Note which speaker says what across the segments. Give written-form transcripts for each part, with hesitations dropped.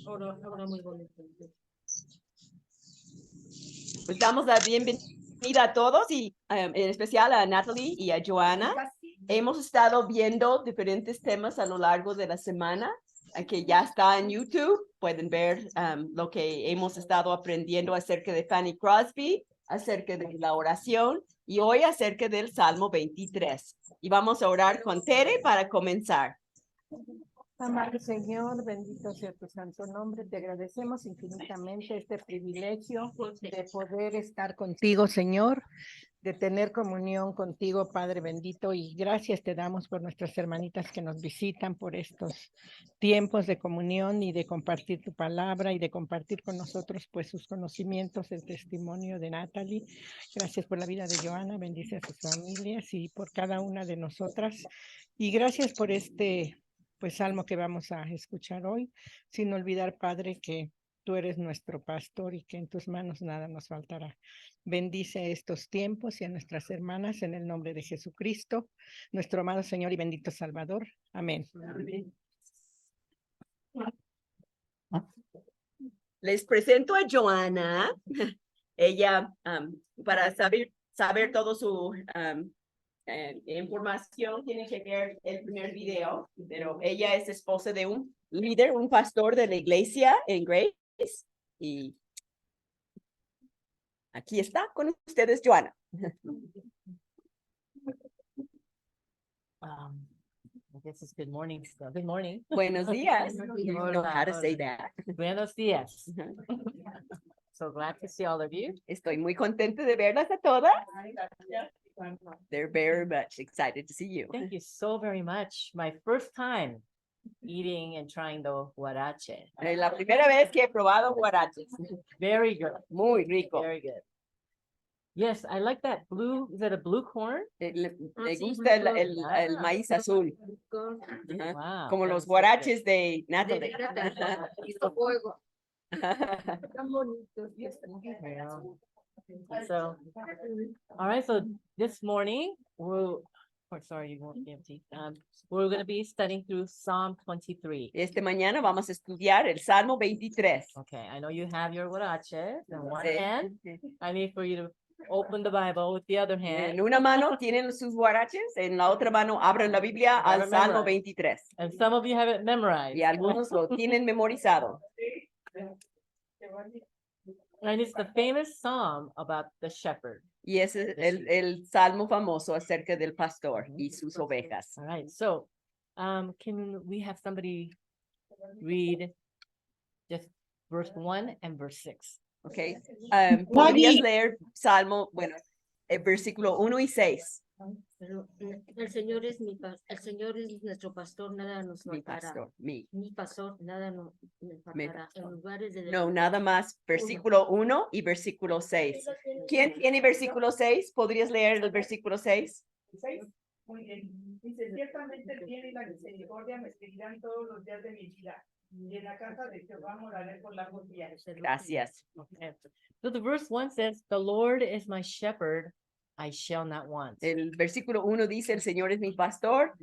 Speaker 1: Ahora muy bonito.
Speaker 2: Pues damos la bienvenida a todos y en especial a Natalie y a Joanna. Hemos estado viendo diferentes temas a lo largo de la semana que ya está en YouTube. Pueden ver lo que hemos estado aprendiendo acerca de Fanny Crosby, acerca de la oración y hoy acerca del Salmo 23. Y vamos a orar con Tere para comenzar.
Speaker 1: Amado Señor, bendito sea tu santo nombre. Te agradecemos infinitamente este privilegio de poder estar contigo, Señor, de tener comunión contigo, Padre bendito, y gracias te damos por nuestras hermanitas que nos visitan, por estos tiempos de comunión y de compartir tu palabra y de compartir con nosotros pues sus conocimientos, el testimonio de Natalie. Gracias por la vida de Joanna, bendice a sus familias y por cada una de nosotras. Y gracias por este pues salmo que vamos a escuchar hoy, sin olvidar, Padre, que tú eres nuestro pastor y que en tus manos nada nos faltará. Bendice estos tiempos y a nuestras hermanas en el nombre de Jesucristo, nuestro amado Señor y bendito Salvador. Amén. Amén.
Speaker 2: Les presento a Joanna. Ella, para saber todo su información, tiene que ver el primer video, pero ella es esposa de un líder, un pastor de la iglesia en Grace. Y aquí está con ustedes, Joanna.
Speaker 3: I guess it's good morning still. Good morning.
Speaker 2: Buenos días. You know how to say
Speaker 3: Hola.
Speaker 2: that.
Speaker 3: Buenos días. So glad to see all of you.
Speaker 2: Estoy muy contenta de verlas a todas. They're very much excited to see you.
Speaker 3: Thank you so very much. My first time eating and trying the huarache.
Speaker 2: La primera vez que he probado huaraches.
Speaker 3: Very good.
Speaker 2: Muy rico.
Speaker 3: Very good. Yes, I like that blue. Is that a blue corn?
Speaker 2: Le gusta el maíz azul.
Speaker 3: Wow.
Speaker 2: Como los huaraches de Natalie.
Speaker 3: So, all right. So this morning we're you won't be empty. We're going to be studying through Psalm 23.
Speaker 2: Mañana vamos a estudiar el Salmo 23.
Speaker 3: Okay, I know you have your huaraches in one hand. I need for you to open the Bible with the other hand.
Speaker 2: En una mano tienen sus huaraches, en la otra mano abren la Biblia al Salmo 23.
Speaker 3: And some of you have it memorized.
Speaker 2: Y algunos lo tienen memorizado.
Speaker 3: And it's the famous psalm about the shepherd.
Speaker 2: Y ese es el salmo famoso acerca del pastor y sus ovejas.
Speaker 3: All right, so can we have somebody read just verse 1 and verse 6?
Speaker 2: Okay. ¿Podrías leer Salmo, bueno, el versículo 1 y 6?
Speaker 4: El Señor es el Señor es nuestro pastor, nada nos faltará. Mi pastor, nada nos faltará. En lugares de
Speaker 2: no, nada más versículo 1 y versículo 6. ¿Quién tiene versículo 6? ¿Podrías leer el versículo 6?
Speaker 5: Muy bien. Dice, ciertamente el bien y la misericordia me seguirán todos los días de mi vida. Y en la casa de Jehová moraré por largos días.
Speaker 2: Gracias.
Speaker 3: Okay. So the verse 1 says, the Lord is my shepherd, I shall not want.
Speaker 2: El versículo 1 dice, el Señor es mi pastor,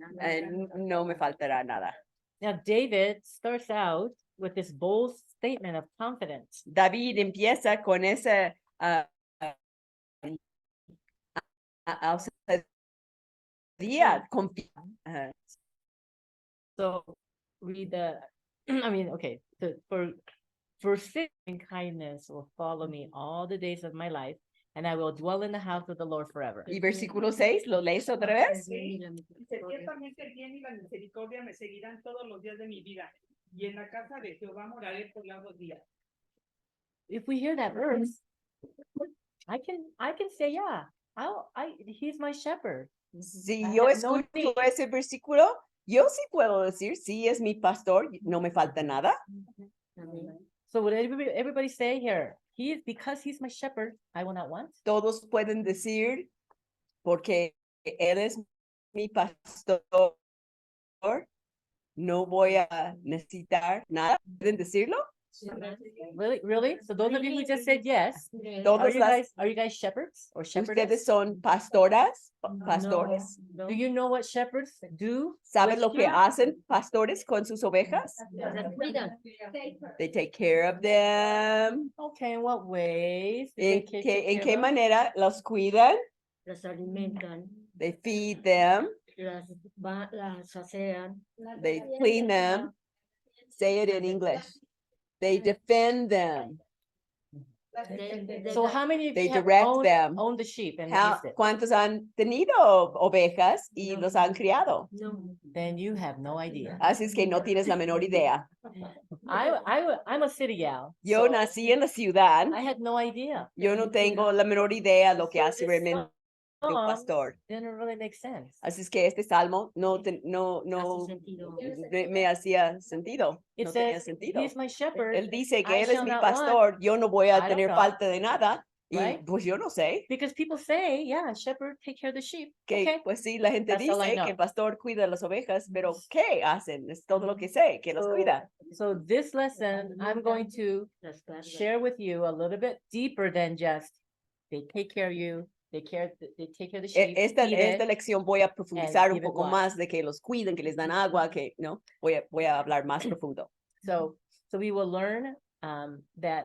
Speaker 2: no me faltará nada.
Speaker 3: Now David starts out with this bold statement of confidence.
Speaker 2: David empieza con esa confianza.
Speaker 3: So read the, I mean, okay, for sin and kindness will follow me all the days of my life, and I will dwell in the house of the Lord forever.
Speaker 2: Y versículo 6, ¿lo lees otra vez?
Speaker 5: Dice, ciertamente el bien y la misericordia me seguirán todos los días de mi vida, y en la casa de Jehová moraré por largos días.
Speaker 3: If we hear that verse, I can say, yeah, he's my shepherd.
Speaker 2: Si yo escucho ese versículo, yo sí puedo decir, sí es mi pastor, no me falta nada.
Speaker 3: So would everybody say here, because he's my shepherd, I will not want?
Speaker 2: Todos pueden decir, porque él es mi pastor, no voy a necesitar nada. ¿Pueden decirlo?
Speaker 3: Really? So those of you who just said yes,
Speaker 2: Todos
Speaker 3: are you guys shepherds or shepherdess?
Speaker 2: ustedes son pastoras, pastores.
Speaker 3: Do you know what shepherds do?
Speaker 2: ¿Saben
Speaker 3: with
Speaker 2: lo que
Speaker 3: sheep?
Speaker 2: hacen pastores con sus ovejas?
Speaker 4: Las cuidan,
Speaker 2: They take care of them.
Speaker 3: Okay, in what ways? do
Speaker 2: ¿En
Speaker 3: they take
Speaker 2: qué, en
Speaker 3: care
Speaker 2: qué
Speaker 3: of them?
Speaker 2: manera los cuidan?
Speaker 4: las alimentan,
Speaker 2: They feed them.
Speaker 4: las asean.
Speaker 2: They clean them. Say it in English. They defend them.
Speaker 3: So how many of
Speaker 2: They
Speaker 3: you have
Speaker 2: direct them.
Speaker 3: owned the sheep and
Speaker 2: How-
Speaker 3: raised it?
Speaker 2: ¿Cuántos han tenido ovejas y los han criado?
Speaker 4: No,
Speaker 3: Then you have no idea.
Speaker 2: Así es que no tienes la menor idea.
Speaker 3: I'm a city gal.
Speaker 2: Yo
Speaker 3: so
Speaker 2: nací en la ciudad.
Speaker 3: I had no idea.
Speaker 2: Yo no tengo la menor idea lo que hace realmente un
Speaker 3: Song
Speaker 2: pastor.
Speaker 3: didn't really make sense.
Speaker 2: Así es que este salmo no
Speaker 4: hace sentido.
Speaker 2: me hacía sentido.
Speaker 3: It
Speaker 2: No tenía
Speaker 3: says,
Speaker 2: sentido.
Speaker 3: he's my shepherd,
Speaker 2: Él dice que
Speaker 3: I
Speaker 2: él es
Speaker 3: shall
Speaker 2: mi
Speaker 3: not
Speaker 2: pastor. Yo no voy
Speaker 3: I
Speaker 2: a
Speaker 3: don't
Speaker 2: tener
Speaker 3: know.
Speaker 2: falta de nada. Y
Speaker 3: Right?
Speaker 2: pues yo no sé.
Speaker 3: because people say, yeah, shepherd, take care of the sheep.
Speaker 2: Que
Speaker 3: Okay.
Speaker 2: pues sí, la gente
Speaker 3: That's all I
Speaker 2: dice que
Speaker 3: know.
Speaker 2: el pastor cuida las ovejas, pero ¿qué hacen? Es todo lo que sé, que los
Speaker 3: So-
Speaker 2: cuida.
Speaker 3: So this lesson, I'm going to
Speaker 4: Las cargas.
Speaker 3: share with you a little bit deeper than just they take care of you, they take care of the sheep.
Speaker 2: Esta
Speaker 3: feed it.
Speaker 2: lección voy a profundizar un
Speaker 3: give it
Speaker 2: poco
Speaker 3: water.
Speaker 2: más de que los cuiden, que les dan agua, que no, voy a hablar más profundo.
Speaker 3: So we will learn that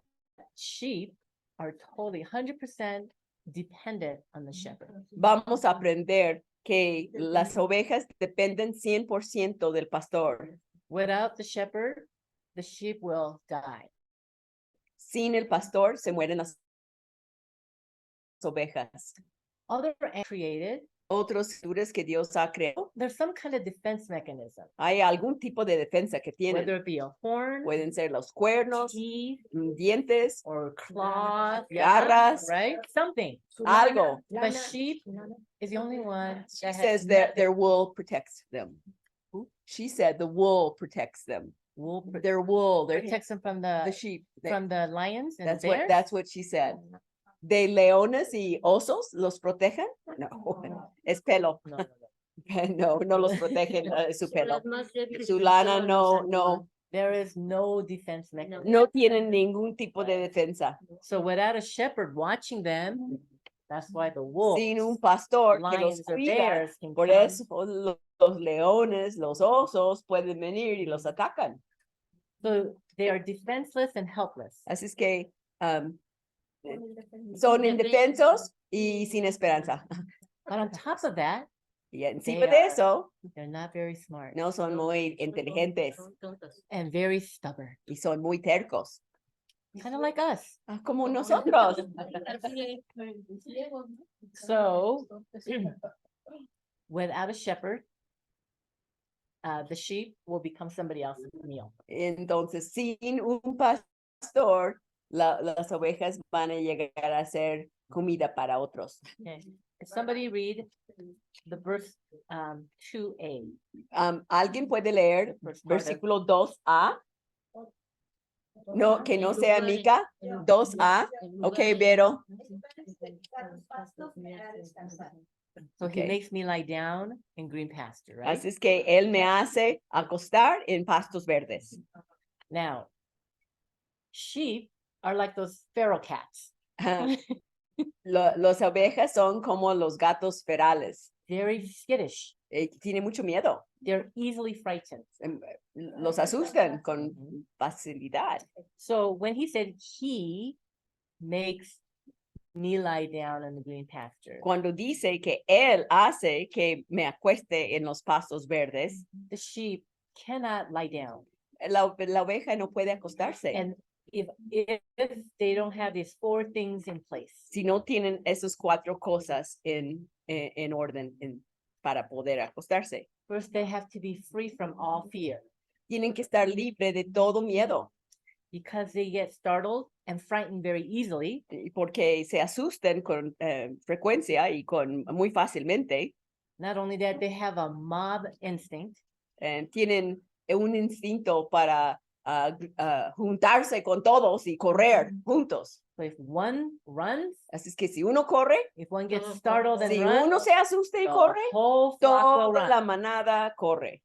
Speaker 3: sheep are totally 100% dependent on the shepherd.
Speaker 2: Vamos a aprender que las ovejas dependen 100% del pastor.
Speaker 3: Without the shepherd, the sheep will die.
Speaker 2: Sin el pastor se mueren las ovejas.
Speaker 3: Other created,
Speaker 2: Otros criaturas que Dios ha creado,
Speaker 3: there's some kind of defense mechanism,
Speaker 2: hay algún tipo de defensa que
Speaker 3: whether
Speaker 2: tienen.
Speaker 3: it be a horn,
Speaker 2: Pueden ser los cuernos,
Speaker 3: teeth,
Speaker 2: dientes,
Speaker 3: or claws,
Speaker 2: garras,
Speaker 3: right? Something.
Speaker 2: algo.
Speaker 3: But sheep is the only one
Speaker 2: She
Speaker 3: that
Speaker 2: says that their wool protects them. She said the wool protects them. Their wool,
Speaker 3: protects them from
Speaker 2: the
Speaker 3: the
Speaker 2: sheep.
Speaker 3: from the lions and bears.
Speaker 2: That's what she said. ¿De leones y osos los protegen? No, es pelo.
Speaker 3: No, no, no.
Speaker 2: No los protegen su pelo.
Speaker 4: Las más débiles
Speaker 2: Su
Speaker 4: de
Speaker 2: lana
Speaker 4: todos
Speaker 2: no,
Speaker 4: los
Speaker 2: no,
Speaker 4: animales.
Speaker 3: There is no defense mechanism.
Speaker 2: no tienen ningún tipo de defensa.
Speaker 3: So without a shepherd watching them, that's why the wolves,
Speaker 2: Sin un pastor que los
Speaker 3: lions, or
Speaker 2: cuida.
Speaker 3: bears can
Speaker 2: Por
Speaker 3: come.
Speaker 2: eso los leones, los osos pueden venir y los atacan.
Speaker 3: So they are defenseless and helpless.
Speaker 2: Así es que son indefensos y sin esperanza.
Speaker 3: But on top of that,
Speaker 2: Y encima
Speaker 3: They
Speaker 2: de
Speaker 3: are-
Speaker 2: eso,
Speaker 3: they're not very smart
Speaker 2: no son muy inteligentes
Speaker 4: Son tontas.
Speaker 3: and very stubborn,
Speaker 2: y son muy tercos.
Speaker 3: kind of like us.
Speaker 2: Como nosotros.
Speaker 3: So without a shepherd, the sheep will become somebody else's meal.
Speaker 2: Entonces, sin un pastor, las ovejas van a llegar a ser comida para otros.
Speaker 3: Okay. If somebody read the verse 2a.
Speaker 2: ¿Alguien puede leer
Speaker 3: First part of-
Speaker 2: versículo 2a? No, que no sea Mica. 2a. Ok, Vero.
Speaker 3: So he
Speaker 2: Okay.
Speaker 3: makes me lie down in green pasture, right?
Speaker 2: Así es que él me hace acostar en pastos verdes.
Speaker 3: Now, sheep are like those feral cats,
Speaker 2: Las ovejas son como los gatos ferales.
Speaker 3: very skittish.
Speaker 2: Tiene mucho miedo.
Speaker 3: They're easily frightened.
Speaker 2: Los asustan con facilidad.
Speaker 3: So when he said he makes me lie down in the green pasture,
Speaker 2: Cuando dice que él hace que me acueste en los pastos verdes,
Speaker 3: the sheep cannot lie down.
Speaker 2: la oveja no puede acostarse.
Speaker 3: And if they don't have these 4 things in place,
Speaker 2: Si no tienen esas 4 cosas en orden para poder acostarse.
Speaker 3: first they have to be free from all fear,
Speaker 2: Tienen que estar libre de todo miedo,
Speaker 3: because they get startled and frightened very easily.
Speaker 2: porque se asustan con frecuencia y muy fácilmente.
Speaker 3: Not only that, they have a mob instinct.
Speaker 2: Tienen un instinto para juntarse con todos y correr juntos.
Speaker 3: So if one runs,
Speaker 2: Así es que si uno corre,
Speaker 3: if one gets startled and
Speaker 2: si
Speaker 3: runs,
Speaker 2: uno se asusta y
Speaker 3: the
Speaker 2: corre,
Speaker 3: whole flock will
Speaker 2: toda
Speaker 3: run.
Speaker 2: la manada corre.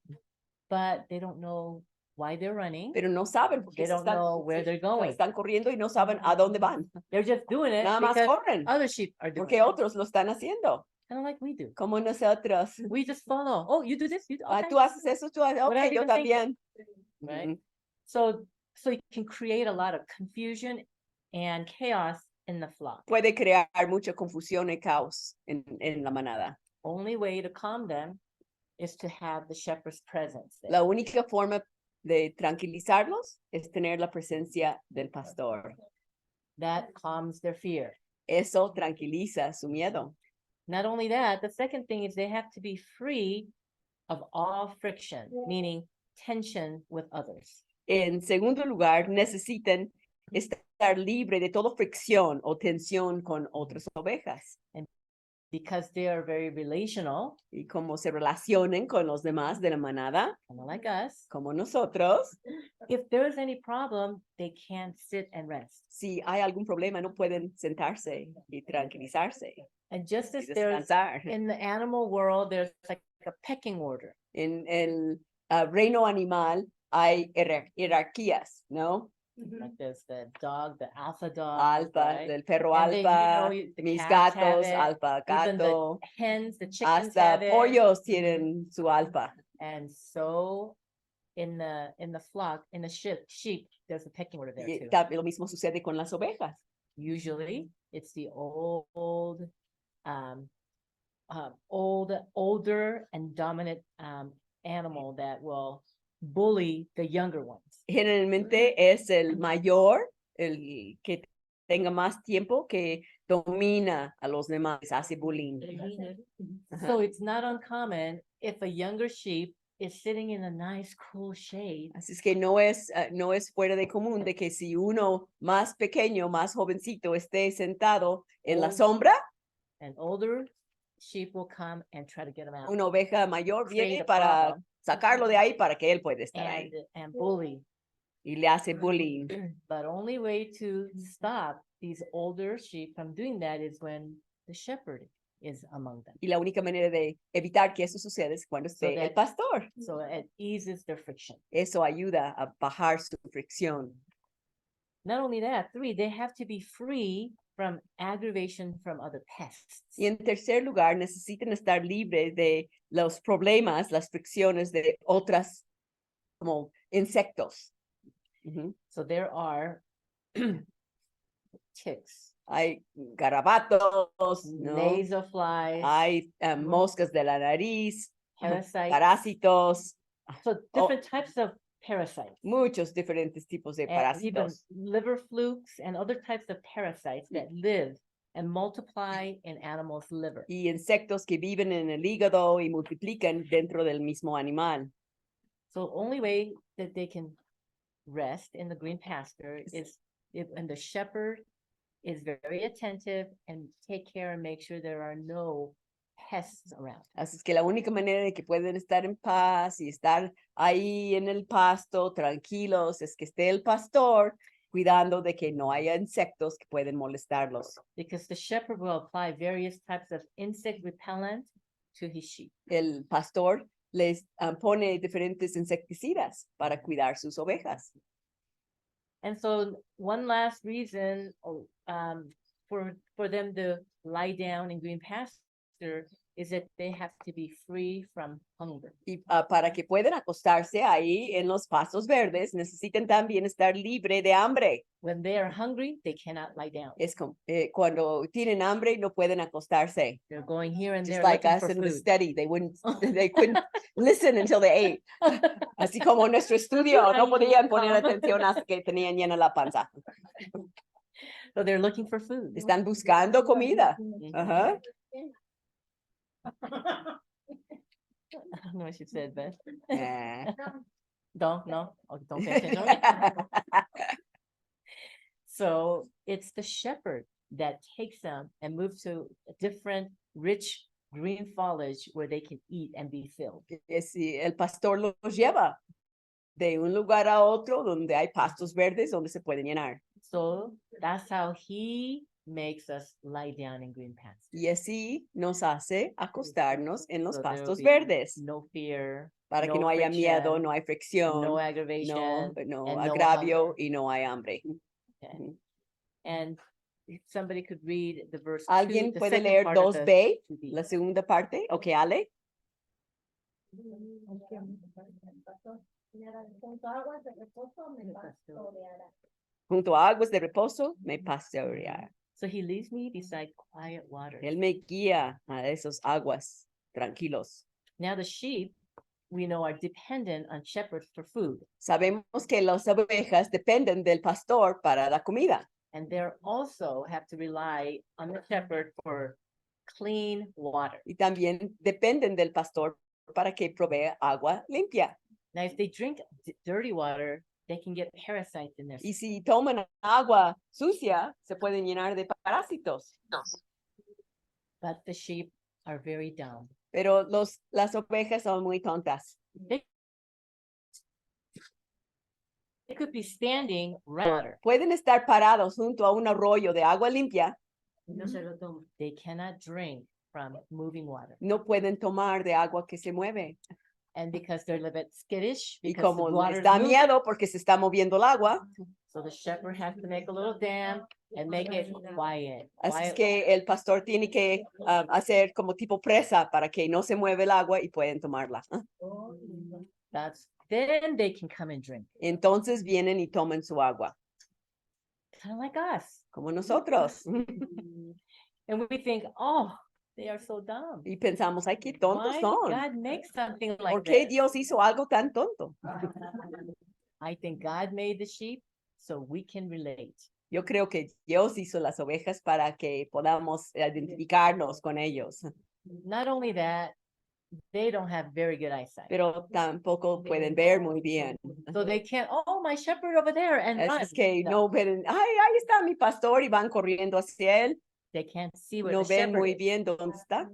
Speaker 3: But they don't know why they're running.
Speaker 2: pero no saben porque
Speaker 3: They don't know where they're going.
Speaker 2: están corriendo y no saben a dónde van.
Speaker 3: They're just doing it
Speaker 2: Nada más
Speaker 3: because
Speaker 2: corren,
Speaker 3: other sheep are doing
Speaker 2: porque
Speaker 3: it.
Speaker 2: otros lo están haciendo,
Speaker 3: Kind of like we do.
Speaker 2: como nosotros.
Speaker 3: We just follow. Oh, you do this. You do.
Speaker 2: Ah,
Speaker 3: Okay.
Speaker 2: tú haces eso, tú haces,
Speaker 3: Whatever
Speaker 2: ok,
Speaker 3: you
Speaker 2: yo
Speaker 3: can think of.
Speaker 2: también.
Speaker 3: Right.
Speaker 2: Ujú.
Speaker 3: So you can create a lot of confusion and chaos in the flock.
Speaker 2: Puede crear mucha confusión y caos en la manada.
Speaker 3: Only way to calm them is to have the shepherd's presence there.
Speaker 2: La única forma de tranquilizarlos es tener la presencia del pastor.
Speaker 3: That calms their fear.
Speaker 2: Eso tranquiliza su miedo.
Speaker 3: Not only that, the second thing is they have to be free of all friction, meaning tension with others.
Speaker 2: En segundo lugar, necesitan estar libre de toda fricción o tensión con otras ovejas.
Speaker 3: Because they are very relational,
Speaker 2: Y cómo se relacionen con los demás de la manada,
Speaker 3: kind of like us,
Speaker 2: como nosotros.
Speaker 3: if there is any problem, they can't sit and rest.
Speaker 2: Si hay algún problema, no pueden sentarse y tranquilizarse
Speaker 3: And just
Speaker 2: y
Speaker 3: as there's
Speaker 2: descansar.
Speaker 3: in the animal world, there's like a pecking order.
Speaker 2: En el reino animal hay jerarquías, ¿no?
Speaker 3: Like there's the dog, the alpha dog,
Speaker 2: Alfa,
Speaker 3: right?
Speaker 2: del perro
Speaker 3: And then,
Speaker 2: alfa,
Speaker 3: the
Speaker 2: mis
Speaker 3: cats have
Speaker 2: gatos,
Speaker 3: it,
Speaker 2: alfa
Speaker 3: even the
Speaker 2: gato,
Speaker 3: hens, the chickens
Speaker 2: hasta
Speaker 3: have it.
Speaker 2: pollos tienen su alfa.
Speaker 3: And so in the flock, in the sheep, there's a pecking order there
Speaker 2: Y
Speaker 3: too.
Speaker 2: lo mismo sucede con las ovejas.
Speaker 3: Usually it's the older and dominant animal that will bully the younger ones.
Speaker 2: Generalmente es el mayor, el que tenga más tiempo, que domina a los demás, hace bullying.
Speaker 4: El líder.
Speaker 2: Ajá.
Speaker 3: So it's not uncommon if a younger sheep is sitting in a nice cool shade
Speaker 2: Así es que no es fuera de común de que si uno más pequeño, más jovencito esté sentado en la
Speaker 3: Oh.
Speaker 2: sombra,
Speaker 3: and older sheep will come and try to get him out
Speaker 2: una oveja mayor
Speaker 3: Create
Speaker 2: viene
Speaker 3: a
Speaker 2: para
Speaker 3: problem.
Speaker 2: sacarlo de ahí para que él pueda estar ahí
Speaker 3: and bully.
Speaker 2: y le hace bullying.
Speaker 3: But only way to stop these older sheep from doing that is when the shepherd is among them.
Speaker 2: Y la única manera de evitar que eso suceda es cuando esté el
Speaker 3: that-
Speaker 2: pastor.
Speaker 3: So it eases their friction.
Speaker 2: Eso ayuda a bajar su fricción.
Speaker 3: Not only that, 3, they have to be free from aggravation from other pests.
Speaker 2: Y en tercer lugar, necesitan estar libres de los problemas, las fricciones de otras como insectos. Ujú.
Speaker 3: So there are ticks,
Speaker 2: Hay garabatos, ¿no?
Speaker 3: nasoflies,
Speaker 2: Hay moscas de la nariz,
Speaker 3: parasites.
Speaker 2: parásitos,
Speaker 3: So different types of parasites.
Speaker 2: muchos diferentes tipos de
Speaker 3: And even
Speaker 2: parásitos.
Speaker 3: liver flukes and other types of parasites that live and multiply in animals' liver.
Speaker 2: Y insectos que viven en el hígado y multiplican dentro del mismo animal.
Speaker 3: So only way that they can rest in the green pasture is if, and the shepherd is very attentive and take care and make sure there are no pests around.
Speaker 2: Así es que la única manera de que pueden estar en paz y estar ahí en el pasto tranquilos es que esté el pastor cuidando de que no haya insectos que pueden molestarlos.
Speaker 3: Because the shepherd will apply various types of insect repellent to his sheep.
Speaker 2: El pastor les pone diferentes insecticidas para cuidar sus ovejas.
Speaker 3: And so one last reason for them to lie down in green pasture is that they have to be free from hunger.
Speaker 2: Y para que puedan acostarse ahí en los pastos verdes, necesitan también estar libre de hambre.
Speaker 3: When they are hungry, they cannot lie down.
Speaker 2: Es como, cuando tienen hambre no pueden acostarse.
Speaker 3: They're going here and
Speaker 2: Just
Speaker 3: there
Speaker 2: like
Speaker 3: looking
Speaker 2: us
Speaker 3: for
Speaker 2: in the
Speaker 3: food.
Speaker 2: study, they couldn't listen until they ate. Así como en nuestro estudio no podían poner atención hasta que tenían llena la panza.
Speaker 3: So they're looking for food.
Speaker 2: Están buscando comida.
Speaker 3: Mhm.
Speaker 2: Ajá.
Speaker 3: I don't know what she said, but
Speaker 2: Eh.
Speaker 3: don't pay attention. So it's the shepherd that takes them and moves to a different rich green foliage where they can eat and be filled.
Speaker 2: Si el pastor los lleva de un lugar a otro donde hay pastos verdes donde se pueden llenar.
Speaker 3: So that's how he makes us lie down in green pastures.
Speaker 2: Y así nos hace acostarnos en los
Speaker 3: So there will
Speaker 2: pastos
Speaker 3: be
Speaker 2: verdes,
Speaker 3: No fear,
Speaker 2: para que no haya miedo, no hay fricción,
Speaker 3: no aggravation,
Speaker 2: no
Speaker 3: and
Speaker 2: agravio y no hay hambre.
Speaker 3: Okay.
Speaker 2: Ujú.
Speaker 3: And if somebody could read the verse
Speaker 2: ¿Alguien
Speaker 3: 2, the
Speaker 2: puede
Speaker 3: second
Speaker 2: leer
Speaker 3: part of the
Speaker 2: 2b,
Speaker 3: 2b.
Speaker 2: la segunda parte? Ok, Ale. Junto a aguas de reposo me pastoreará.
Speaker 3: So he leads me beside quiet waters.
Speaker 2: Él me guía a esos aguas tranquilos.
Speaker 3: Now the sheep, we know, are dependent on shepherds for food.
Speaker 2: Sabemos que las ovejas dependen del pastor para la comida.
Speaker 3: And they also have to rely on the shepherd for clean water.
Speaker 2: Y también dependen del pastor para que provea agua limpia.
Speaker 3: Now, if they drink dirty water, they can get parasites in their
Speaker 2: Y si toman agua sucia, se pueden llenar de parásitos.
Speaker 3: But the sheep are very dumb.
Speaker 2: Pero las ovejas son muy tontas.
Speaker 3: They could be standing right water.
Speaker 2: Pueden estar parados junto a un arroyo de agua limpia.
Speaker 4: No se lo tomo.
Speaker 3: They cannot drink from moving water.
Speaker 2: No pueden tomar de agua que se mueve.
Speaker 3: And because they're a little bit skittish,
Speaker 2: Y
Speaker 3: because the
Speaker 2: como
Speaker 3: water
Speaker 2: les
Speaker 3: is
Speaker 2: da
Speaker 3: moving,
Speaker 2: miedo porque se está moviendo el agua,
Speaker 3: so the shepherd has to make a little dam and make it quiet.
Speaker 2: así es
Speaker 3: quiet.
Speaker 2: que el pastor tiene que hacer como tipo presa para que no se mueva el agua y pueden tomarla.
Speaker 3: Then they can come and drink.
Speaker 2: Entonces vienen y toman su agua,
Speaker 3: Kind of like us.
Speaker 2: como nosotros.
Speaker 3: And we think, oh, they are so dumb.
Speaker 2: Y pensamos, ay, qué tontos
Speaker 3: Why
Speaker 2: son.
Speaker 3: God makes something
Speaker 2: ¿Por
Speaker 3: like
Speaker 2: qué
Speaker 3: this?
Speaker 2: Dios hizo algo tan tonto?
Speaker 3: I think God made the sheep so we can relate.
Speaker 2: Yo creo que Dios hizo las ovejas para que podamos identificarnos con ellos,
Speaker 3: Not only that, they don't have very good eyesight.
Speaker 2: pero tampoco pueden ver muy bien.
Speaker 3: So they can't, oh, my shepherd over there, and
Speaker 2: Así
Speaker 3: run.
Speaker 2: es que
Speaker 3: No,
Speaker 2: no ven, ay, ahí está mi pastor y van corriendo hacia él.
Speaker 3: they can't see where
Speaker 2: No
Speaker 3: the
Speaker 2: ven
Speaker 3: shepherd
Speaker 2: muy
Speaker 3: is.
Speaker 2: bien dónde está,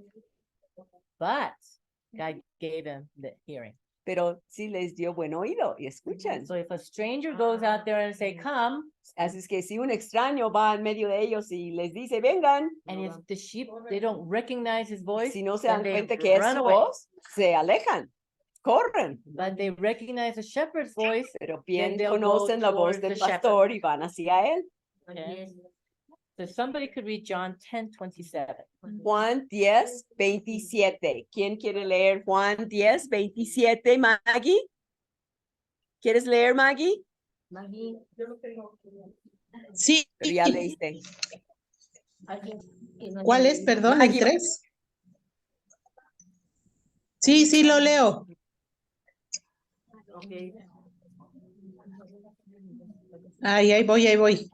Speaker 3: But God gave him the hearing.
Speaker 2: pero sí les dio buen oído y escuchan.
Speaker 3: So if a stranger goes out there and say, come,
Speaker 2: Así es que si un extraño va en medio de ellos y les dice, vengan,
Speaker 3: and if the sheep, they don't recognize his voice,
Speaker 2: si no se
Speaker 3: then
Speaker 2: dan
Speaker 3: they
Speaker 2: cuenta que es
Speaker 3: run
Speaker 2: su
Speaker 3: away.
Speaker 2: voz, se alejan, corren.
Speaker 3: But they recognize the shepherd's voice.
Speaker 2: Pero
Speaker 3: Then
Speaker 2: bien
Speaker 3: they'll go
Speaker 2: conocen la voz
Speaker 3: towards
Speaker 2: del
Speaker 3: the shepherd.
Speaker 2: pastor y van hacia él.
Speaker 3: Okay. So somebody could read John 10:27.
Speaker 2: Juan 10:27. ¿Quién quiere leer Juan 10:27, Maggie? ¿Quieres leer, Maggie?
Speaker 4: Maggie,
Speaker 5: Yo lo tengo.
Speaker 6: Sí,
Speaker 2: Pero ya leíste.
Speaker 6: ¿cuál es? Perdón, el
Speaker 2: Maggie,
Speaker 6: 3. Sí, sí, lo leo.
Speaker 3: Okay.
Speaker 6: Ay, ahí voy, ahí voy.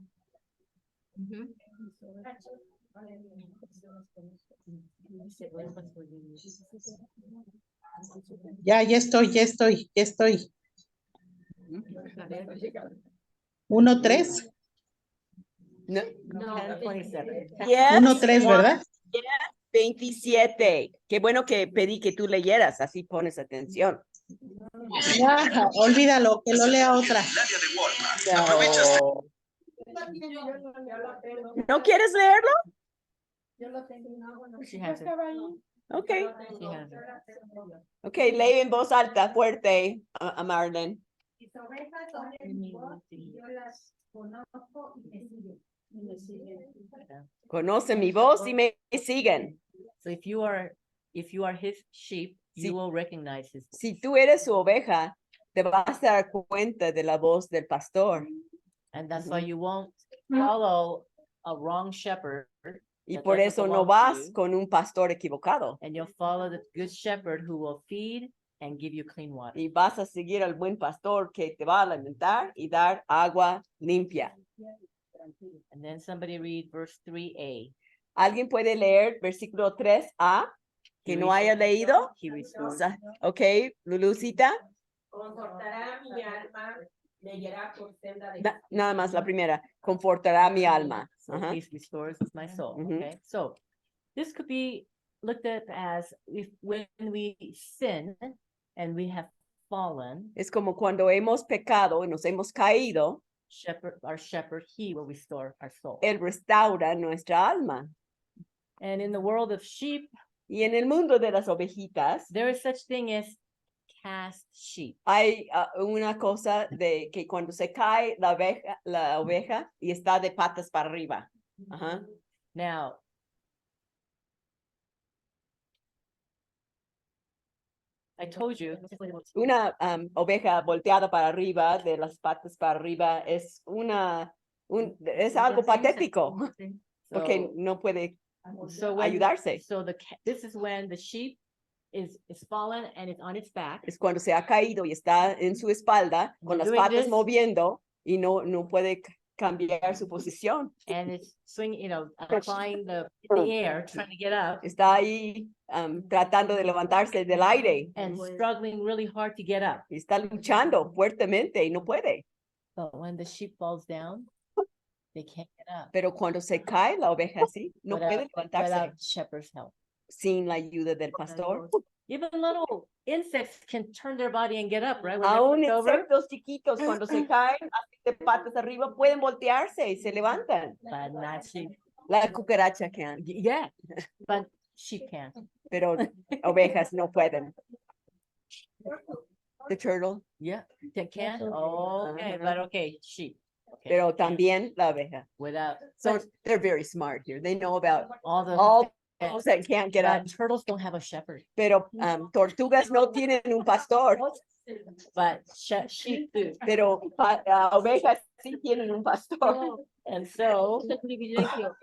Speaker 6: Ya estoy. 1-3.
Speaker 2: No,
Speaker 3: 10:27.
Speaker 6: 1-3, ¿verdad?
Speaker 2: 27. Qué bueno que pedí que tú leyeras, así pones atención.
Speaker 6: Ya, olvídalo, que lo lea otra.
Speaker 2: No. ¿No quieres leerlo?
Speaker 3: She has it.
Speaker 2: Ok.
Speaker 3: She has it.
Speaker 2: Ok, lee en voz alta, fuerte, a Marlene.
Speaker 5: Mis ovejas oyen mi voz y yo las conozco y me siguen.
Speaker 2: Conocen mi voz y me siguen.
Speaker 3: So if you are his sheep,
Speaker 2: Sí.
Speaker 3: you will recognize his voice.
Speaker 2: Si tú eres su oveja, te vas a dar cuenta de la voz del pastor.
Speaker 3: And that's why you won't follow a wrong shepherd,
Speaker 2: Y
Speaker 3: that
Speaker 2: por
Speaker 3: doesn't
Speaker 2: eso no
Speaker 3: belong to
Speaker 2: vas
Speaker 3: you,
Speaker 2: con un pastor equivocado.
Speaker 3: and you'll follow the good shepherd who will feed and give you clean water.
Speaker 2: Y vas a seguir al buen pastor que te va a alimentar y dar agua limpia.
Speaker 3: And then somebody read verse 3a.
Speaker 2: ¿Alguien puede leer versículo 3a que no haya leído?
Speaker 3: He restores.
Speaker 2: Ok, Lulucita.
Speaker 5: Confortará mi alma, me guiará por senda de
Speaker 2: Nada más la primera. Confortará mi alma.
Speaker 3: So
Speaker 2: Ajá.
Speaker 3: peace restores my soul.
Speaker 2: Mhm.
Speaker 3: Okay, so this could be looked at as if when we sin and we have fallen,
Speaker 2: Es como cuando hemos pecado y nos hemos caído.
Speaker 3: our shepherd, he will restore our soul.
Speaker 2: Él restaura nuestra alma.
Speaker 3: And in the world of sheep,
Speaker 2: Y en el mundo de las ovejitas,
Speaker 3: there is such thing as cast sheep.
Speaker 2: hay una cosa de que cuando se cae la oveja y está de patas para arriba. Ajá.
Speaker 3: Now, I told you,
Speaker 2: Una oveja volteada para arriba, de las patas para arriba, es es algo patético, porque
Speaker 3: so,
Speaker 2: no puede
Speaker 3: so
Speaker 2: ayudarse.
Speaker 3: So this is when the sheep is fallen and it's on its back.
Speaker 2: Es cuando se ha caído y está en su espalda, con las
Speaker 3: Doing
Speaker 2: patas
Speaker 3: this.
Speaker 2: moviendo, y no puede cambiar su posición.
Speaker 3: And it's swinging, flying the air, trying to get up
Speaker 2: Está ahí tratando de levantarse del aire.
Speaker 3: and struggling really hard to get up.
Speaker 2: Y está luchando fuertemente y no puede.
Speaker 3: But when the sheep falls down, they can't get up
Speaker 2: Pero cuando se cae la oveja así, no puede levantarse
Speaker 3: without shepherd's help.
Speaker 2: sin la ayuda del pastor.
Speaker 3: Even little insects can turn their body and get up, right? When they're
Speaker 2: Aún
Speaker 3: flipped over,
Speaker 2: insectos chiquitos cuando se caen así de patas arriba pueden voltearse y se levantan.
Speaker 3: but not sheep.
Speaker 2: La cucaracha can,
Speaker 3: Yeah, but sheep can't.
Speaker 2: pero ovejas no pueden. The turtle,
Speaker 3: Yeah, they can. Okay, but okay, sheep. Okay.
Speaker 2: pero también la oveja.
Speaker 3: Without
Speaker 2: So they're very smart here. They know about
Speaker 3: all the
Speaker 2: all those that can't get up.
Speaker 3: but turtles don't have a shepherd,
Speaker 2: Pero tortugas no tienen un pastor,
Speaker 3: but sheep do.
Speaker 2: pero ovejas sí tienen un pastor.
Speaker 3: And so,
Speaker 4: Es el privilegio.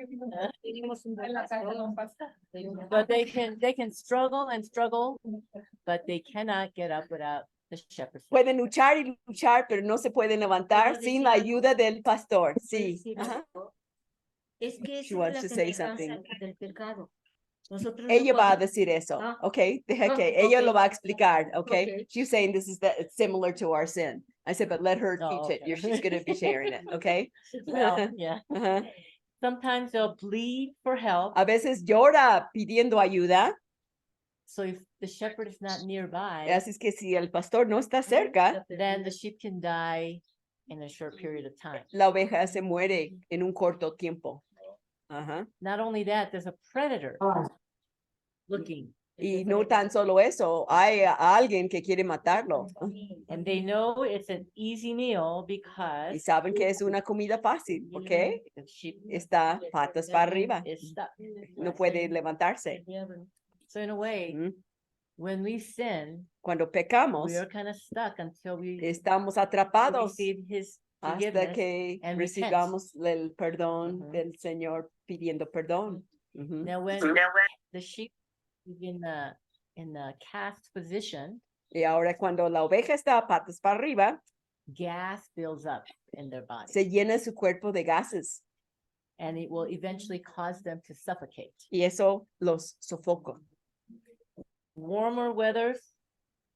Speaker 4: Tenemos un
Speaker 5: En la casa de un pastor.
Speaker 3: but they can struggle and struggle, but they cannot get up without the shepherd.
Speaker 2: Pueden luchar y luchar, pero no se pueden levantar
Speaker 4: ¿Puedo
Speaker 2: sin
Speaker 4: decir
Speaker 2: la
Speaker 4: algo?
Speaker 2: ayuda del pastor. Sí.
Speaker 4: Decir
Speaker 2: Ajá.
Speaker 4: algo. Es que
Speaker 2: She
Speaker 4: esa
Speaker 2: wants
Speaker 4: es
Speaker 2: to
Speaker 4: la
Speaker 2: say
Speaker 4: semejanza
Speaker 2: something.
Speaker 4: del pecado. Nosotros no
Speaker 2: Ella va a
Speaker 4: podemos-
Speaker 2: decir eso.
Speaker 4: Ah.
Speaker 2: Ok, deja
Speaker 4: Ah,
Speaker 2: que ella lo
Speaker 4: ok.
Speaker 2: va a explicar. Ok.
Speaker 4: Ok.
Speaker 2: She's saying this is it's similar to our sin. I said, but let her
Speaker 3: Oh,
Speaker 2: teach it.
Speaker 3: okay.
Speaker 2: She's going to be sharing it. Ok.
Speaker 3: Well, yeah.
Speaker 2: Ajá.
Speaker 3: Sometimes they'll bleed for help.
Speaker 2: A veces llora pidiendo ayuda.
Speaker 3: So if the shepherd is not nearby,
Speaker 2: Así es que si el pastor no está cerca,
Speaker 3: then the sheep can die in a short period of time.
Speaker 2: la oveja se muere en un corto tiempo. Ajá.
Speaker 3: Not only that, there's a predator looking,
Speaker 2: Y no tan solo eso, hay a alguien que quiere matarlo.
Speaker 3: and they know it's an easy meal
Speaker 2: Y
Speaker 3: because
Speaker 2: saben que es una comida fácil, porque
Speaker 3: the sheep
Speaker 2: está patas para arriba,
Speaker 3: is stuck.
Speaker 2: no puede levantarse.
Speaker 3: So in a way,
Speaker 2: Mm.
Speaker 3: when we sin,
Speaker 2: Cuando pecamos,
Speaker 3: we are kind of stuck until we
Speaker 2: estamos atrapados
Speaker 3: receive his
Speaker 2: hasta
Speaker 3: forgiveness.
Speaker 2: que
Speaker 3: and repent.
Speaker 2: recibamos el perdón
Speaker 3: Ujú.
Speaker 2: del Señor pidiendo perdón. Ujú.
Speaker 3: Now, when the sheep is in the cast position,
Speaker 2: Y ahora cuando la oveja está patas para arriba,
Speaker 3: gas builds up in their body,
Speaker 2: se llena su cuerpo de gases
Speaker 3: and it will eventually cause them to suffocate.
Speaker 2: y eso los sofoca.
Speaker 3: Warmer weathers,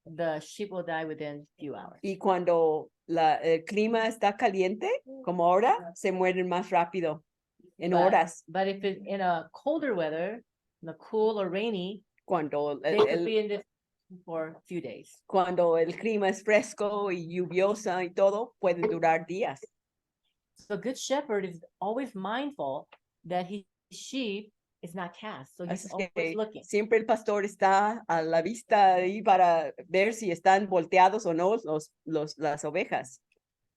Speaker 3: the sheep will die within few hours.
Speaker 2: Y cuando el clima está caliente, como ahora, se mueren más rápido, en
Speaker 3: But-
Speaker 2: horas.
Speaker 3: But if it's in a colder weather, in the cool or rainy,
Speaker 2: Cuando
Speaker 3: they could be in this for a few days.
Speaker 2: cuando el clima es fresco y lluviosa y todo, puede durar días.
Speaker 3: So good shepherd is always mindful that his sheep is not cast. So he's
Speaker 2: Así es
Speaker 3: always
Speaker 2: que
Speaker 3: looking.
Speaker 2: siempre el pastor está a la vista ahí para ver si están volteados o no las ovejas.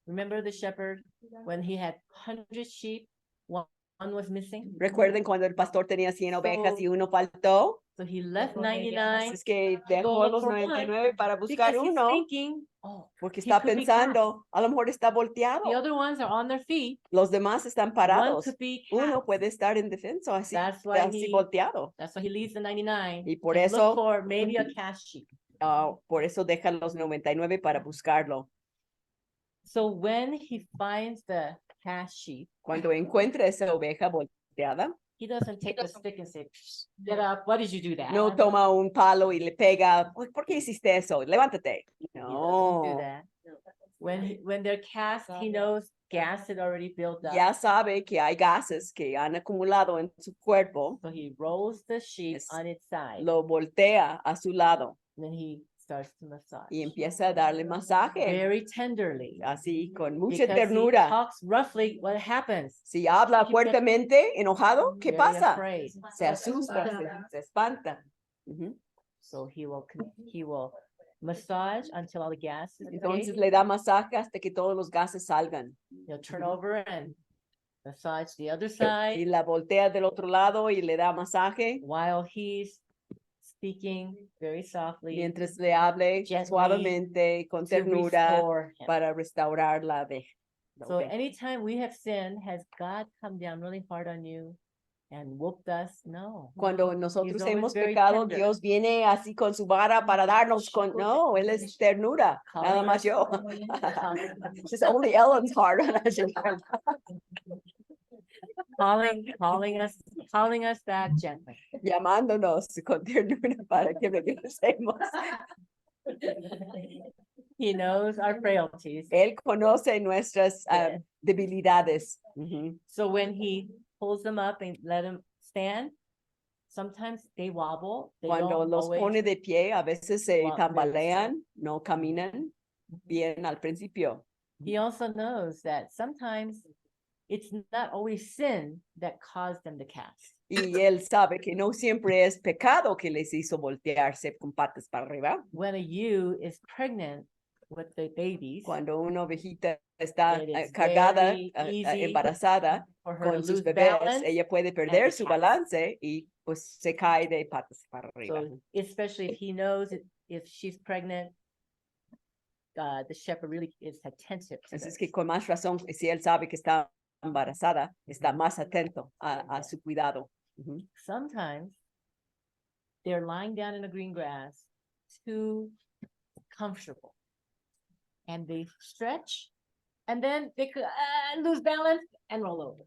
Speaker 3: Remember the shepherd when he had 100 sheep, one was missing?
Speaker 2: Recuerden cuando el pastor tenía 100 ovejas y uno faltó.
Speaker 3: So he left
Speaker 2: Así
Speaker 3: 99
Speaker 2: es que
Speaker 3: go
Speaker 2: dejó
Speaker 3: look
Speaker 2: los
Speaker 3: for one,
Speaker 2: 99 para buscar
Speaker 3: because he's
Speaker 2: uno
Speaker 3: thinking, oh,
Speaker 2: porque
Speaker 3: he
Speaker 2: está
Speaker 3: could be
Speaker 2: pensando, a lo mejor está volteado.
Speaker 3: the other ones are on their feet.
Speaker 2: Los demás están
Speaker 3: One
Speaker 2: parados.
Speaker 3: could be
Speaker 2: Uno
Speaker 3: cast.
Speaker 2: puede estar indefenso, así,
Speaker 3: That's why
Speaker 2: así volteado.
Speaker 3: That's why he leaves the 99
Speaker 2: Y por
Speaker 3: to
Speaker 2: eso-
Speaker 3: look for maybe a cast sheep.
Speaker 2: Por eso deja los 99 para buscarlo.
Speaker 3: So when he finds the cast sheep,
Speaker 2: Cuando encuentra esa oveja volteada,
Speaker 3: he doesn't take the stick and say, get up, why did you do that?
Speaker 2: no toma un palo y le pega. ¿Por qué hiciste eso? Levántate.
Speaker 3: He doesn't do
Speaker 2: No,
Speaker 3: that. When they're cast, he knows gas had already built up.
Speaker 2: ya sabe que hay gases que han acumulado en su cuerpo.
Speaker 3: So he rolls the sheep
Speaker 2: Es-
Speaker 3: on its side.
Speaker 2: Lo voltea a su lado.
Speaker 3: Then he starts to massage.
Speaker 2: y empieza a darle masaje,
Speaker 3: Very tenderly.
Speaker 2: así con mucha
Speaker 3: Because he
Speaker 2: ternura.
Speaker 3: talks roughly, what happens?
Speaker 2: Si habla fuertemente, enojado, ¿qué
Speaker 3: Very
Speaker 2: pasa?
Speaker 3: afraid.
Speaker 2: Se asusta, se espanta. Ujú.
Speaker 3: So he will massage until all the gas is
Speaker 2: Entonces
Speaker 3: escaped.
Speaker 2: le da masaje hasta que todos los gases salgan.
Speaker 3: He'll turn over and massage the other
Speaker 2: Y
Speaker 3: side
Speaker 2: la voltea del otro lado y le da masaje
Speaker 3: while he's speaking very softly
Speaker 2: mientras le hable
Speaker 3: Gently
Speaker 2: suavemente, con
Speaker 3: to
Speaker 2: ternura,
Speaker 3: restore him.
Speaker 2: para restaurar la
Speaker 3: So
Speaker 2: oveja.
Speaker 3: anytime we have sinned, has God come down really hard on you and whooped us? No.
Speaker 2: Cuando nosotros
Speaker 3: always
Speaker 2: hemos
Speaker 3: very
Speaker 2: pecado,
Speaker 3: tender.
Speaker 2: Dios viene así con su vara para darnos con, no, Él es ternura, nada más yo. Just only Ellen's hard on us.
Speaker 3: calling us back gently.
Speaker 2: Llamándonos con ternura para que regresemos.
Speaker 3: He knows our frailties.
Speaker 2: Él conoce nuestras debilidades. Ujú.
Speaker 3: So when he pulls them up and let them stand, sometimes they wobble. They
Speaker 2: Cuando
Speaker 3: don't
Speaker 2: los
Speaker 3: always
Speaker 2: pone de pie, a veces se
Speaker 3: walk very
Speaker 2: tambalean, no caminan bien al principio.
Speaker 3: He also knows that sometimes it's not always sin that caused them to cast.
Speaker 2: Y él sabe que no siempre es pecado que les hizo voltearse con patas para arriba.
Speaker 3: When a ewe is pregnant with the babies,
Speaker 2: Cuando una ovejita está
Speaker 3: It is
Speaker 2: cargada,
Speaker 3: very easy
Speaker 2: embarazada
Speaker 3: for her to
Speaker 2: con sus
Speaker 3: lose
Speaker 2: bebés,
Speaker 3: balance,
Speaker 2: ella puede perder
Speaker 3: to
Speaker 2: su
Speaker 3: cast.
Speaker 2: balance y pues se cae de patas para arriba.
Speaker 3: so especially if he knows if she's pregnant, the shepherd really is attentive to
Speaker 2: Así
Speaker 3: this.
Speaker 2: es que con más razón, si él sabe que está embarazada, está más atento a su cuidado. Ujú.
Speaker 3: Sometimes they're lying down in the green grass, too comfortable, and they stretch, and then they could lose balance and roll over.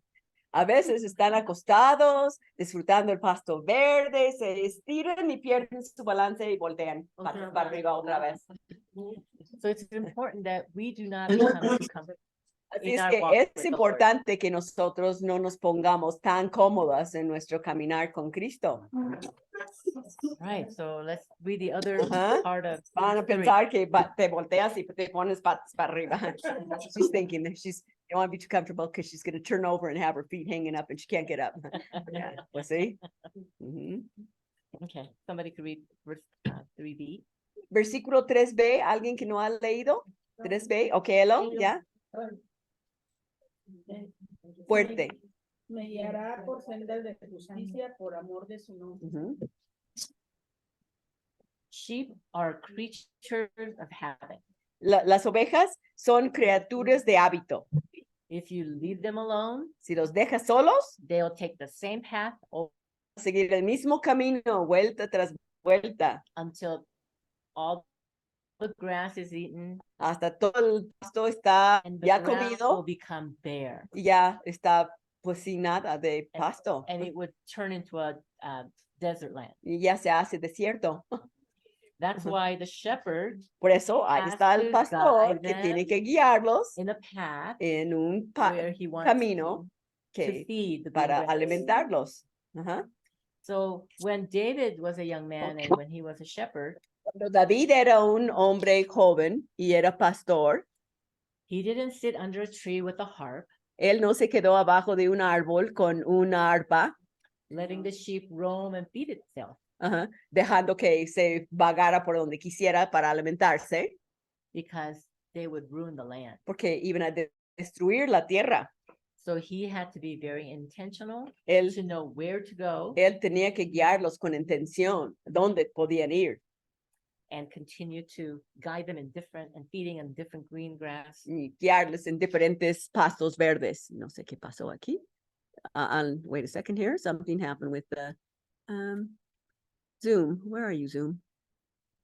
Speaker 2: A veces están acostados, disfrutando el pasto verde, se estiran y pierden su balance y voltean patas para arriba otra vez.
Speaker 3: So it's important that we do not become too comfortable.
Speaker 2: Así
Speaker 3: in
Speaker 2: es
Speaker 3: our
Speaker 2: que
Speaker 3: walk
Speaker 2: es
Speaker 3: with the Lord.
Speaker 2: importante que nosotros no nos pongamos tan cómodas en nuestro caminar con Cristo.
Speaker 3: Right, so let's read the other
Speaker 2: Ajá.
Speaker 3: part of
Speaker 2: Van a
Speaker 3: 3.
Speaker 2: pensar que te volteas y te pones patas para arriba. She's thinking that she don't want to be too comfortable because she's going to turn over and have her feet hanging up and she can't get up. Yeah, pues sí. Ujú.
Speaker 3: Okay, somebody could read verse 3b.
Speaker 2: Versículo 3b, ¿alguien que no ha leído? 3b, ok, Elo, ¿ya? Fuerte.
Speaker 5: Me guiará por sendas de justicia por amor de su nombre.
Speaker 2: Ujú.
Speaker 3: Sheep are creatures of habit.
Speaker 2: Las ovejas son criaturas de hábito.
Speaker 3: If you leave them alone,
Speaker 2: Si los dejas solos,
Speaker 3: they'll take the same path
Speaker 2: seguir el mismo camino, vuelta tras vuelta,
Speaker 3: until all the grass is eaten
Speaker 2: hasta todo el pasto está
Speaker 3: and the
Speaker 2: ya
Speaker 3: ground will
Speaker 2: comido
Speaker 3: become bare.
Speaker 2: y ya está pues sin nada de pasto
Speaker 3: And it would turn into a desert land.
Speaker 2: y ya se hace desierto.
Speaker 3: That's why the shepherd
Speaker 2: Por eso ahí
Speaker 3: has
Speaker 2: está el
Speaker 3: to
Speaker 2: pastor
Speaker 3: guide
Speaker 2: que
Speaker 3: them
Speaker 2: tiene que guiarlos
Speaker 3: in a path
Speaker 2: en un
Speaker 3: where he wants
Speaker 2: camino
Speaker 3: to
Speaker 2: que
Speaker 3: feed the green
Speaker 2: para
Speaker 3: grass.
Speaker 2: alimentarlos. Ajá.
Speaker 3: So when David was a young man and when he was a shepherd,
Speaker 2: Cuando David era un hombre joven y era pastor,
Speaker 3: he didn't sit under a tree with a harp,
Speaker 2: él no se quedó abajo de un árbol con una arpa,
Speaker 3: letting the sheep roam and feed itself,
Speaker 2: ajá, dejando que se vagara por donde quisiera para alimentarse,
Speaker 3: because they would ruin the land.
Speaker 2: porque iban a destruir la tierra.
Speaker 3: So he had to be very intentional
Speaker 2: Él,
Speaker 3: to know where to go
Speaker 2: él tenía que guiarlos con intención, dónde podían ir,
Speaker 3: and continue to guide them in different and feeding in different green grass.
Speaker 2: y guiarles en diferentes pastos verdes. No sé qué pasó aquí. Wait a second here. Something happened with the Zoom. Where are you, Zoom?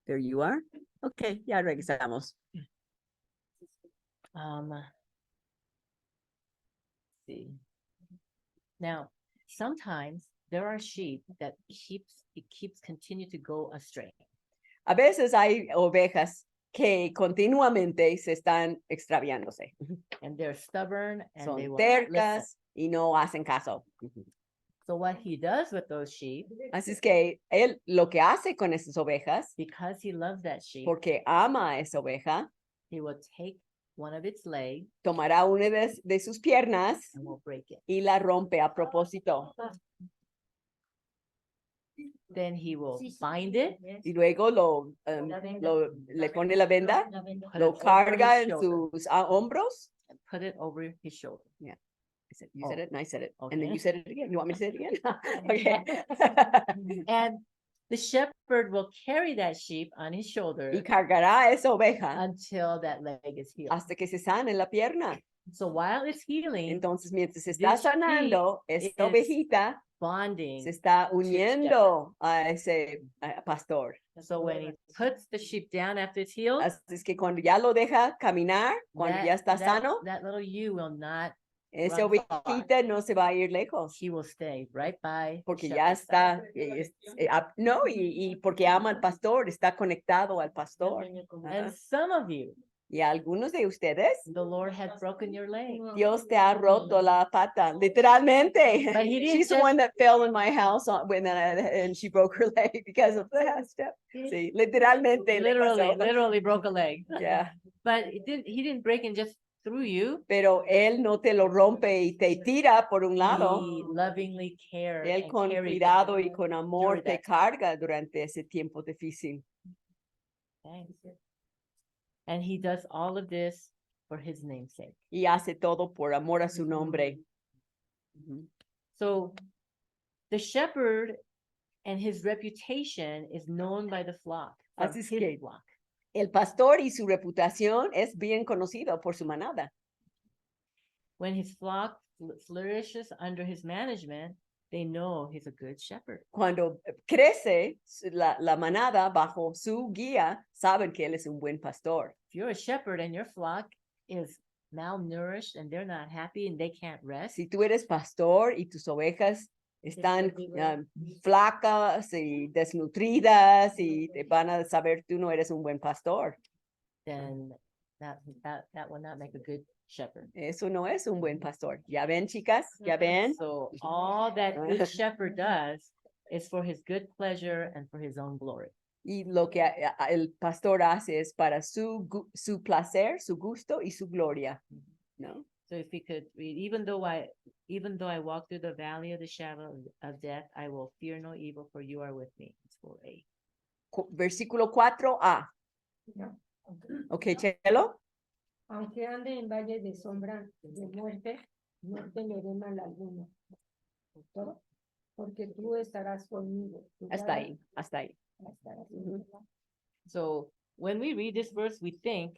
Speaker 2: There you are. Okay, ya regresamos.
Speaker 3: See. Now, sometimes there are sheep that keeps continue to go astray.
Speaker 2: A veces hay ovejas que continuamente se están extraviándose.
Speaker 3: And they're stubborn and they
Speaker 2: Son
Speaker 3: will not listen.
Speaker 2: tercas y no hacen caso.
Speaker 3: So what he does with those sheep,
Speaker 2: Así es que él lo que hace con esas ovejas,
Speaker 3: because he loves that sheep,
Speaker 2: porque ama a esa oveja,
Speaker 3: he will take one of its legs
Speaker 2: tomará una de sus piernas
Speaker 3: and will break it.
Speaker 2: y la rompe a propósito.
Speaker 3: Then he will
Speaker 4: Sí, sí,
Speaker 3: bind it,
Speaker 2: Y luego le pone la venda,
Speaker 4: La venda.
Speaker 3: put
Speaker 2: lo
Speaker 3: it over
Speaker 2: carga
Speaker 3: his
Speaker 2: en
Speaker 3: shoulder,
Speaker 2: sus hombros.
Speaker 3: and put it over his shoulder.
Speaker 2: You said
Speaker 3: Oh,
Speaker 2: it and I said it. And then
Speaker 3: okay.
Speaker 2: you said it again. You want me to say it again? Okay.
Speaker 3: And the shepherd will carry that sheep on his shoulder
Speaker 2: Y cargará esa oveja
Speaker 3: until that leg is healed.
Speaker 2: hasta que se sane la pierna.
Speaker 3: So while it's healing,
Speaker 2: Entonces, mientras se está
Speaker 3: this sheep
Speaker 2: sanando, esta
Speaker 3: is
Speaker 2: ovejita
Speaker 3: bonding.
Speaker 2: se está uniendo a ese pastor.
Speaker 3: So when he puts the sheep down after it's healed,
Speaker 2: Así es que cuando ya lo deja caminar, cuando ya está sano,
Speaker 3: that little ewe will not,
Speaker 2: esa
Speaker 3: run far.
Speaker 2: ovejita no se va a ir lejos.
Speaker 3: he will stay right by the
Speaker 2: Porque ya
Speaker 3: shepherd's side.
Speaker 2: está, no, y porque ama al pastor, está conectado al pastor.
Speaker 3: And some of you,
Speaker 2: Y a algunos de ustedes,
Speaker 3: the Lord has broken your leg.
Speaker 2: Dios te ha roto la pata, literalmente.
Speaker 3: But he didn't
Speaker 2: She's the
Speaker 3: just-
Speaker 2: one that fell in my house and she broke her leg because of that step. Sí, literalmente. le pasó.
Speaker 3: Literally broke a leg.
Speaker 2: Yeah.
Speaker 3: But he didn't break it just through you.
Speaker 2: Pero él no te lo rompe y te tira por un lado.
Speaker 3: He lovingly cared
Speaker 2: Él
Speaker 3: and
Speaker 2: con
Speaker 3: carried
Speaker 2: cuidado
Speaker 3: you
Speaker 2: y con amor
Speaker 3: through
Speaker 2: te
Speaker 3: that.
Speaker 2: carga durante ese tiempo difícil.
Speaker 3: Thanks. And he does all of this for his name's sake.
Speaker 2: Y hace todo por amor a su nombre. Ujú.
Speaker 3: So the shepherd and his reputation is known by the flock. From
Speaker 2: Así es
Speaker 3: his
Speaker 2: que-
Speaker 3: flock.
Speaker 2: El pastor y su reputación es bien conocido por su manada.
Speaker 3: When his flock flourishes under his management, they know he's a good shepherd.
Speaker 2: Cuando crece la manada bajo su guía, saben que él es un buen pastor.
Speaker 3: If you're a shepherd and your flock is malnourished and they're not happy and they can't rest,
Speaker 2: Si tú eres pastor y tus ovejas están flacas y desnutridas y te van a saber tú no eres un buen pastor.
Speaker 3: then that will not make a good shepherd.
Speaker 2: Eso no es un buen pastor. ¿Ya ven, chicas? ¿Ya ven?
Speaker 3: So all that good shepherd does is for his good pleasure and for his own glory.
Speaker 2: Y lo que el pastor hace es para su placer, su gusto y su gloria. ¿No?
Speaker 3: So if we could read, even though I walk through the valley of the shadow of death, I will fear no evil, for you are with me. It's 4a.
Speaker 2: Versículo 4a. Ok, Chelo.
Speaker 4: Aunque ande en valle de sombra de muerte, no temeré mal alguno. ¿Todo? Porque tú estarás conmigo. Tu
Speaker 2: Hasta
Speaker 4: vara
Speaker 2: ahí, hasta ahí.
Speaker 4: estará
Speaker 2: Ujú.
Speaker 4: conmigo.
Speaker 3: So when we read this verse, we think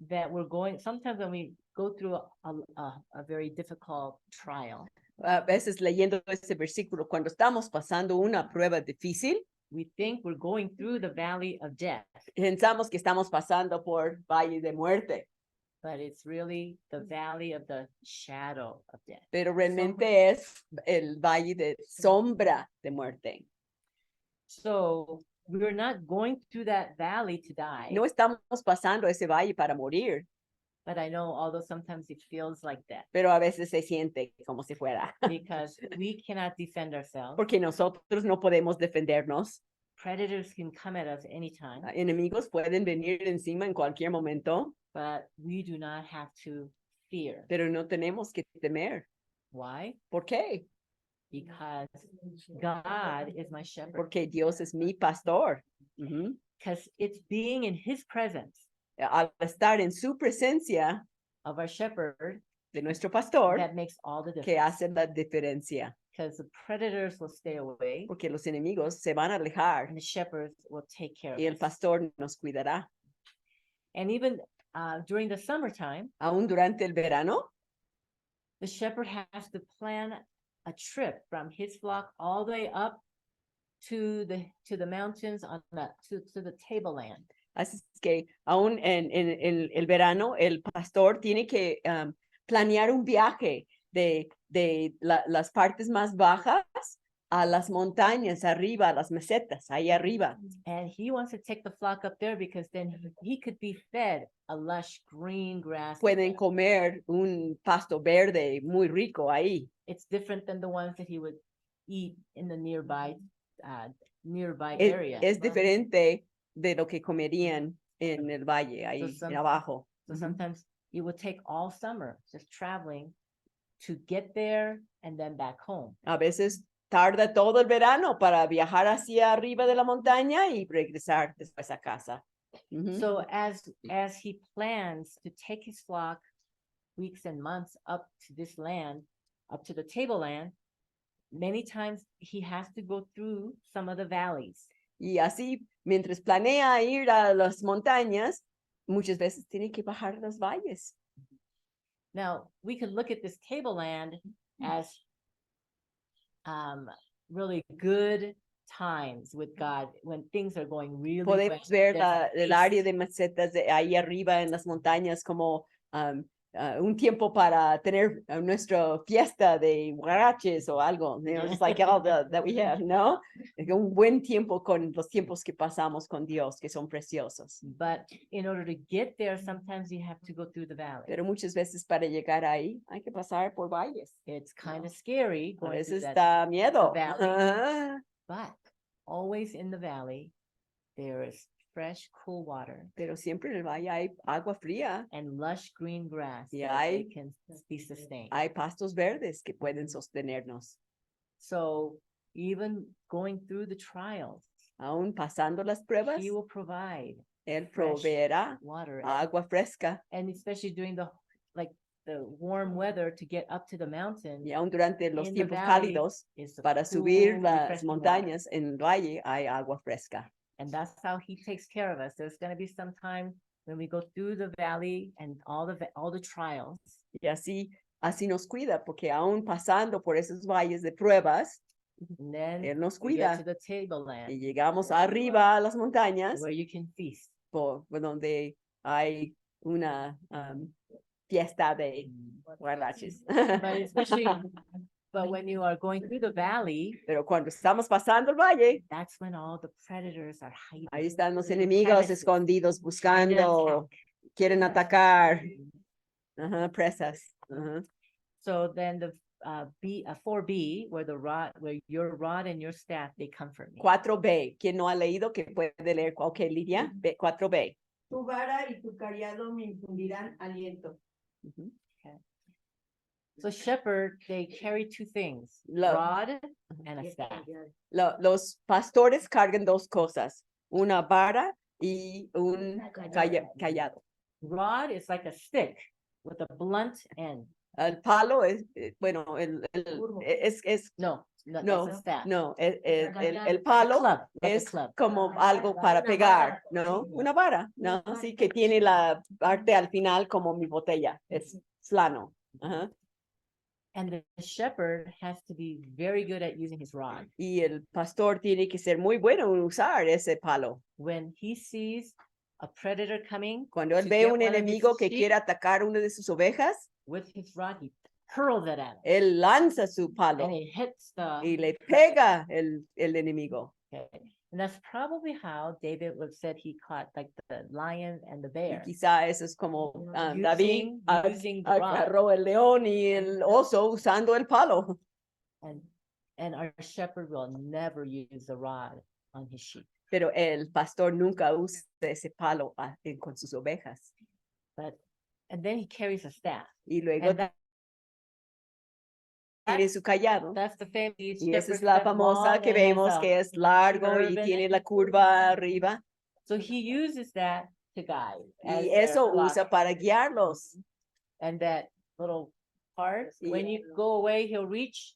Speaker 3: that we're going, sometimes when we go through a very difficult trial,
Speaker 2: A veces leyendo este versículo, cuando estamos pasando una prueba difícil,
Speaker 3: we think we're going through the valley of death,
Speaker 2: pensamos que estamos pasando por valle de muerte,
Speaker 3: but it's really the valley of the shadow of death.
Speaker 2: pero realmente es el valle de sombra de muerte.
Speaker 3: So we're not going through that valley to die,
Speaker 2: No estamos pasando ese valle para morir,
Speaker 3: but I know although sometimes it feels like that
Speaker 2: pero a veces se siente como si fuera,
Speaker 3: because we cannot defend ourselves.
Speaker 2: porque nosotros no podemos defendernos.
Speaker 3: Predators can come at us anytime,
Speaker 2: Enemigos pueden venir encima en cualquier momento,
Speaker 3: but we do not have to fear.
Speaker 2: pero no tenemos que temer.
Speaker 3: Why?
Speaker 2: ¿Por qué?
Speaker 3: Because God is my shepherd.
Speaker 2: Porque Dios es mi pastor. Ujú.
Speaker 3: Because it's being in his presence
Speaker 2: Al estar en su presencia
Speaker 3: of our shepherd
Speaker 2: de nuestro pastor,
Speaker 3: that makes all the
Speaker 2: que
Speaker 3: difference.
Speaker 2: hace la diferencia.
Speaker 3: Because the predators will stay away
Speaker 2: Porque los enemigos se van a alejar
Speaker 3: and the shepherds will take care of
Speaker 2: y el
Speaker 3: us.
Speaker 2: pastor nos cuidará.
Speaker 3: And even during the summertime,
Speaker 2: Aún durante el verano,
Speaker 3: the shepherd has to plan a trip from his flock all the way up to the mountains on to the tableland.
Speaker 2: así es que aún en el verano, el pastor tiene que planear un viaje de las partes más bajas a las montañas arriba, a las mesetas, ahí arriba.
Speaker 3: And he wants to take the flock up there because then he could be fed a lush green grass.
Speaker 2: Pueden comer un pasto verde muy rico ahí.
Speaker 3: It's different than the ones that he would eat in the nearby
Speaker 2: Es,
Speaker 3: area.
Speaker 2: es diferente de lo que comerían en el valle, ahí
Speaker 3: some-
Speaker 2: abajo.
Speaker 3: So sometimes it would take all summer just traveling to get there and then back home.
Speaker 2: A veces tarda todo el verano para viajar hacia arriba de la montaña y regresar después a casa. Ujú.
Speaker 3: So as he plans to take his flock weeks and months up to this land, up to the tableland, many times he has to go through some of the valleys.
Speaker 2: Y así, mientras planea ir a las montañas, muchas veces tiene que bajar los valles.
Speaker 3: Now, we could look at this tableland as really good times with God when things are going really well.
Speaker 2: Podemos ver
Speaker 3: There's
Speaker 2: el
Speaker 3: peace.
Speaker 2: área de mesetas de ahí arriba en las montañas como un tiempo para tener nuestra fiesta de huaraches o algo, you know, just like all that we have, ¿no? Un buen tiempo con los tiempos que pasamos con Dios, que son preciosos.
Speaker 3: But in order to get there, sometimes you have to go through the valley.
Speaker 2: Pero muchas veces para llegar ahí hay que pasar por valles.
Speaker 3: It's kind of scary
Speaker 2: A
Speaker 3: going through
Speaker 2: veces
Speaker 3: that,
Speaker 2: da miedo.
Speaker 3: valley.
Speaker 2: Ajá.
Speaker 3: but always in the valley, there is fresh, cool water
Speaker 2: Pero siempre en el valle hay agua fría,
Speaker 3: and lush green grass
Speaker 2: Y
Speaker 3: that
Speaker 2: hay-
Speaker 3: they can be sustained.
Speaker 2: hay pastos verdes que pueden sostenernos.
Speaker 3: So even going through the trials,
Speaker 2: Aún pasando las pruebas,
Speaker 3: he will provide
Speaker 2: Él
Speaker 3: fresh
Speaker 2: proveerá
Speaker 3: water
Speaker 2: agua fresca.
Speaker 3: and especially during the warm weather to get up to the mountain.
Speaker 2: Y aún durante los
Speaker 3: in the
Speaker 2: tiempos
Speaker 3: valley
Speaker 2: cálidos,
Speaker 3: is the
Speaker 2: para subir
Speaker 3: cool,
Speaker 2: las
Speaker 3: refreshing water.
Speaker 2: montañas en el valle hay agua fresca.
Speaker 3: And that's how he takes care of us. There's going to be some time when we go through the valley and all the trials.
Speaker 2: Y así nos cuida, porque aún pasando por esos valles de pruebas,
Speaker 3: And then
Speaker 2: Él nos
Speaker 3: we get
Speaker 2: cuida.
Speaker 3: to the tableland
Speaker 2: Y llegamos arriba a las montañas,
Speaker 3: where you can feast.
Speaker 2: por donde hay una fiesta de guaraches.
Speaker 3: But especially, but when you are going through the valley,
Speaker 2: Pero cuando estamos pasando el valle,
Speaker 3: that's when all the predators are hiding.
Speaker 2: ahí están los
Speaker 3: The
Speaker 2: enemigos
Speaker 3: predators
Speaker 2: escondidos
Speaker 3: trying to
Speaker 2: buscando,
Speaker 3: attack.
Speaker 2: quieren atacar. Ajá, presas. Ajá.
Speaker 3: So then the 4B, where your rod and your staff, they comfort me.
Speaker 2: 4B. ¿Quién no ha leído que puede leer? Ok, Lidia. 4B.
Speaker 5: Tu vara y tu callado me infundirán aliento.
Speaker 2: Ujú.
Speaker 3: So shepherd, they carry two things,
Speaker 2: Lo-
Speaker 3: rod and a staff.
Speaker 2: Los pastores cargan dos cosas, una vara y un callado.
Speaker 3: Rod is like a stick with a blunt end.
Speaker 2: El palo es, bueno, es
Speaker 3: No,
Speaker 2: no,
Speaker 3: it's a staff.
Speaker 2: no, el
Speaker 3: A
Speaker 2: palo
Speaker 3: club, like a
Speaker 2: es
Speaker 3: club.
Speaker 2: como algo para pegar, ¿no? Una vara, ¿no? Así que tiene la parte al final como mi botella, es plano. Ajá.
Speaker 3: And the shepherd has to be very good at using his rod.
Speaker 2: Y el pastor tiene que ser muy bueno en usar ese palo.
Speaker 3: When he sees a predator coming,
Speaker 2: Cuando él
Speaker 3: to
Speaker 2: ve
Speaker 3: get
Speaker 2: un
Speaker 3: one of his
Speaker 2: enemigo que
Speaker 3: sheep,
Speaker 2: quiere atacar una de sus ovejas,
Speaker 3: with his rod, he hurls it at him.
Speaker 2: él lanza su palo
Speaker 3: And it hits
Speaker 2: y le pega el enemigo.
Speaker 3: okay. And that's probably how David would said he caught like the lion and the
Speaker 2: Y
Speaker 3: bear.
Speaker 2: quizá eso es como David
Speaker 3: Using the rod.
Speaker 2: agarró el león y el oso usando el palo.
Speaker 3: And our shepherd will never use the rod on his sheep.
Speaker 2: Pero el pastor nunca usa ese palo con sus ovejas.
Speaker 3: And then he carries a staff.
Speaker 2: Y luego
Speaker 3: And
Speaker 2: tiene su callado.
Speaker 3: that's the famous
Speaker 2: Y esa es
Speaker 3: shepherd
Speaker 2: la
Speaker 3: staff,
Speaker 2: famosa
Speaker 3: long
Speaker 2: que
Speaker 3: and has
Speaker 2: vemos
Speaker 3: a
Speaker 2: que es largo
Speaker 3: curve
Speaker 2: y
Speaker 3: in
Speaker 2: tiene
Speaker 3: it.
Speaker 2: la curva arriba.
Speaker 3: So he uses that to guide. as
Speaker 2: Y
Speaker 3: their
Speaker 2: eso
Speaker 3: flock.
Speaker 2: usa para guiarlos.
Speaker 3: And that little part, when
Speaker 2: Y-
Speaker 3: you go away, he'll reach.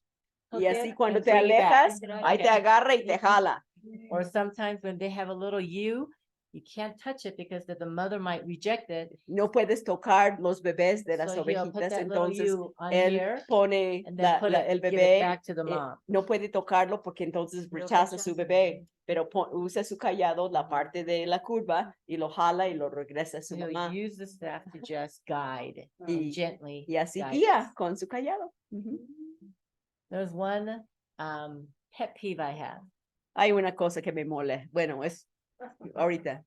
Speaker 3: hook
Speaker 2: Y así
Speaker 3: it
Speaker 2: cuando
Speaker 3: and
Speaker 2: te
Speaker 3: bring you back.
Speaker 2: alejas, ahí te agarra y te jala.
Speaker 3: Or sometimes when they have a little ewe, you can't touch it because the mother might reject it.
Speaker 2: No puedes tocar los bebés de las
Speaker 3: So he'll put
Speaker 2: ovejitas,
Speaker 3: that little
Speaker 2: entonces
Speaker 3: ewe on
Speaker 2: él
Speaker 3: here
Speaker 2: pone
Speaker 3: and then put
Speaker 2: el
Speaker 3: give it
Speaker 2: bebé,
Speaker 3: back to the mom.
Speaker 2: no puede tocarlo porque entonces rechaza su bebé, pero usa su callado, la parte de la curva, y lo jala y lo regresa a su
Speaker 3: So
Speaker 2: mamá.
Speaker 3: he'll use the staff to just guide
Speaker 2: Y-
Speaker 3: and gently.
Speaker 2: Y así
Speaker 3: guide
Speaker 2: guía
Speaker 3: us.
Speaker 2: con su callado. Ujú.
Speaker 3: There's one pet peeve I have.
Speaker 2: Hay una cosa que me mole. Bueno, es ahorita.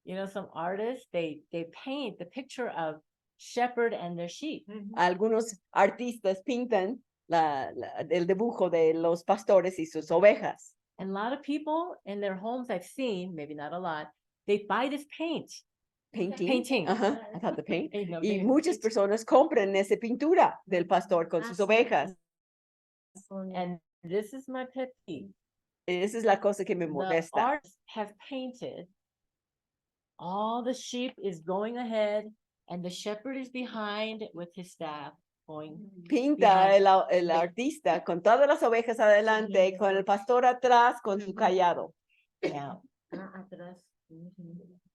Speaker 3: You know, some artists, they paint the picture of shepherd and their sheep.
Speaker 2: Algunos artistas pintan el dibujo de los pastores y sus ovejas.
Speaker 3: And a lot of people in their homes I've seen, maybe not a lot, they buy this paint. Painting.
Speaker 2: Ajá, I thought the paint.
Speaker 3: Hey, no,
Speaker 2: Y
Speaker 3: paint.
Speaker 2: muchas personas compran esa pintura del pastor con sus ovejas.
Speaker 3: And this is my pet peeve.
Speaker 2: Esa es la cosa que me
Speaker 3: The
Speaker 2: molesta.
Speaker 3: artists have painted all the sheep is going ahead and the shepherd is behind with his staff going.
Speaker 2: Pinta
Speaker 3: behind.
Speaker 2: el artista con todas las ovejas adelante, con el pastor atrás con su callado.
Speaker 3: Now,
Speaker 4: Atrás.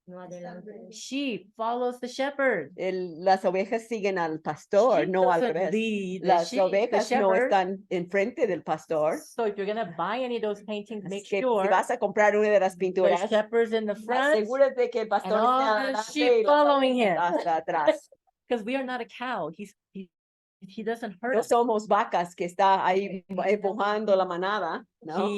Speaker 4: No adelante.
Speaker 3: sheep follows the shepherd.
Speaker 2: Las ovejas siguen al pastor,
Speaker 3: Sheep
Speaker 2: no al
Speaker 3: doesn't
Speaker 2: revés.
Speaker 3: lead the
Speaker 2: Las
Speaker 3: sheep, the
Speaker 2: ovejas no
Speaker 3: shepherd.
Speaker 2: están enfrente del pastor.
Speaker 3: So if you're gonna buy any of those paintings, make
Speaker 2: Así que
Speaker 3: sure
Speaker 2: si vas a comprar una de las
Speaker 3: the
Speaker 2: pinturas,
Speaker 3: shepherd's in the front,
Speaker 2: asegúrate que el pastor
Speaker 3: and all
Speaker 2: esté
Speaker 3: the
Speaker 2: adelante
Speaker 3: sheep
Speaker 2: y las
Speaker 3: following
Speaker 2: ovejas
Speaker 3: him.
Speaker 2: hasta atrás.
Speaker 3: because we are not a cow. He doesn't hurt
Speaker 2: No
Speaker 3: us.
Speaker 2: somos vacas que está ahí empujando la manada, ¿no?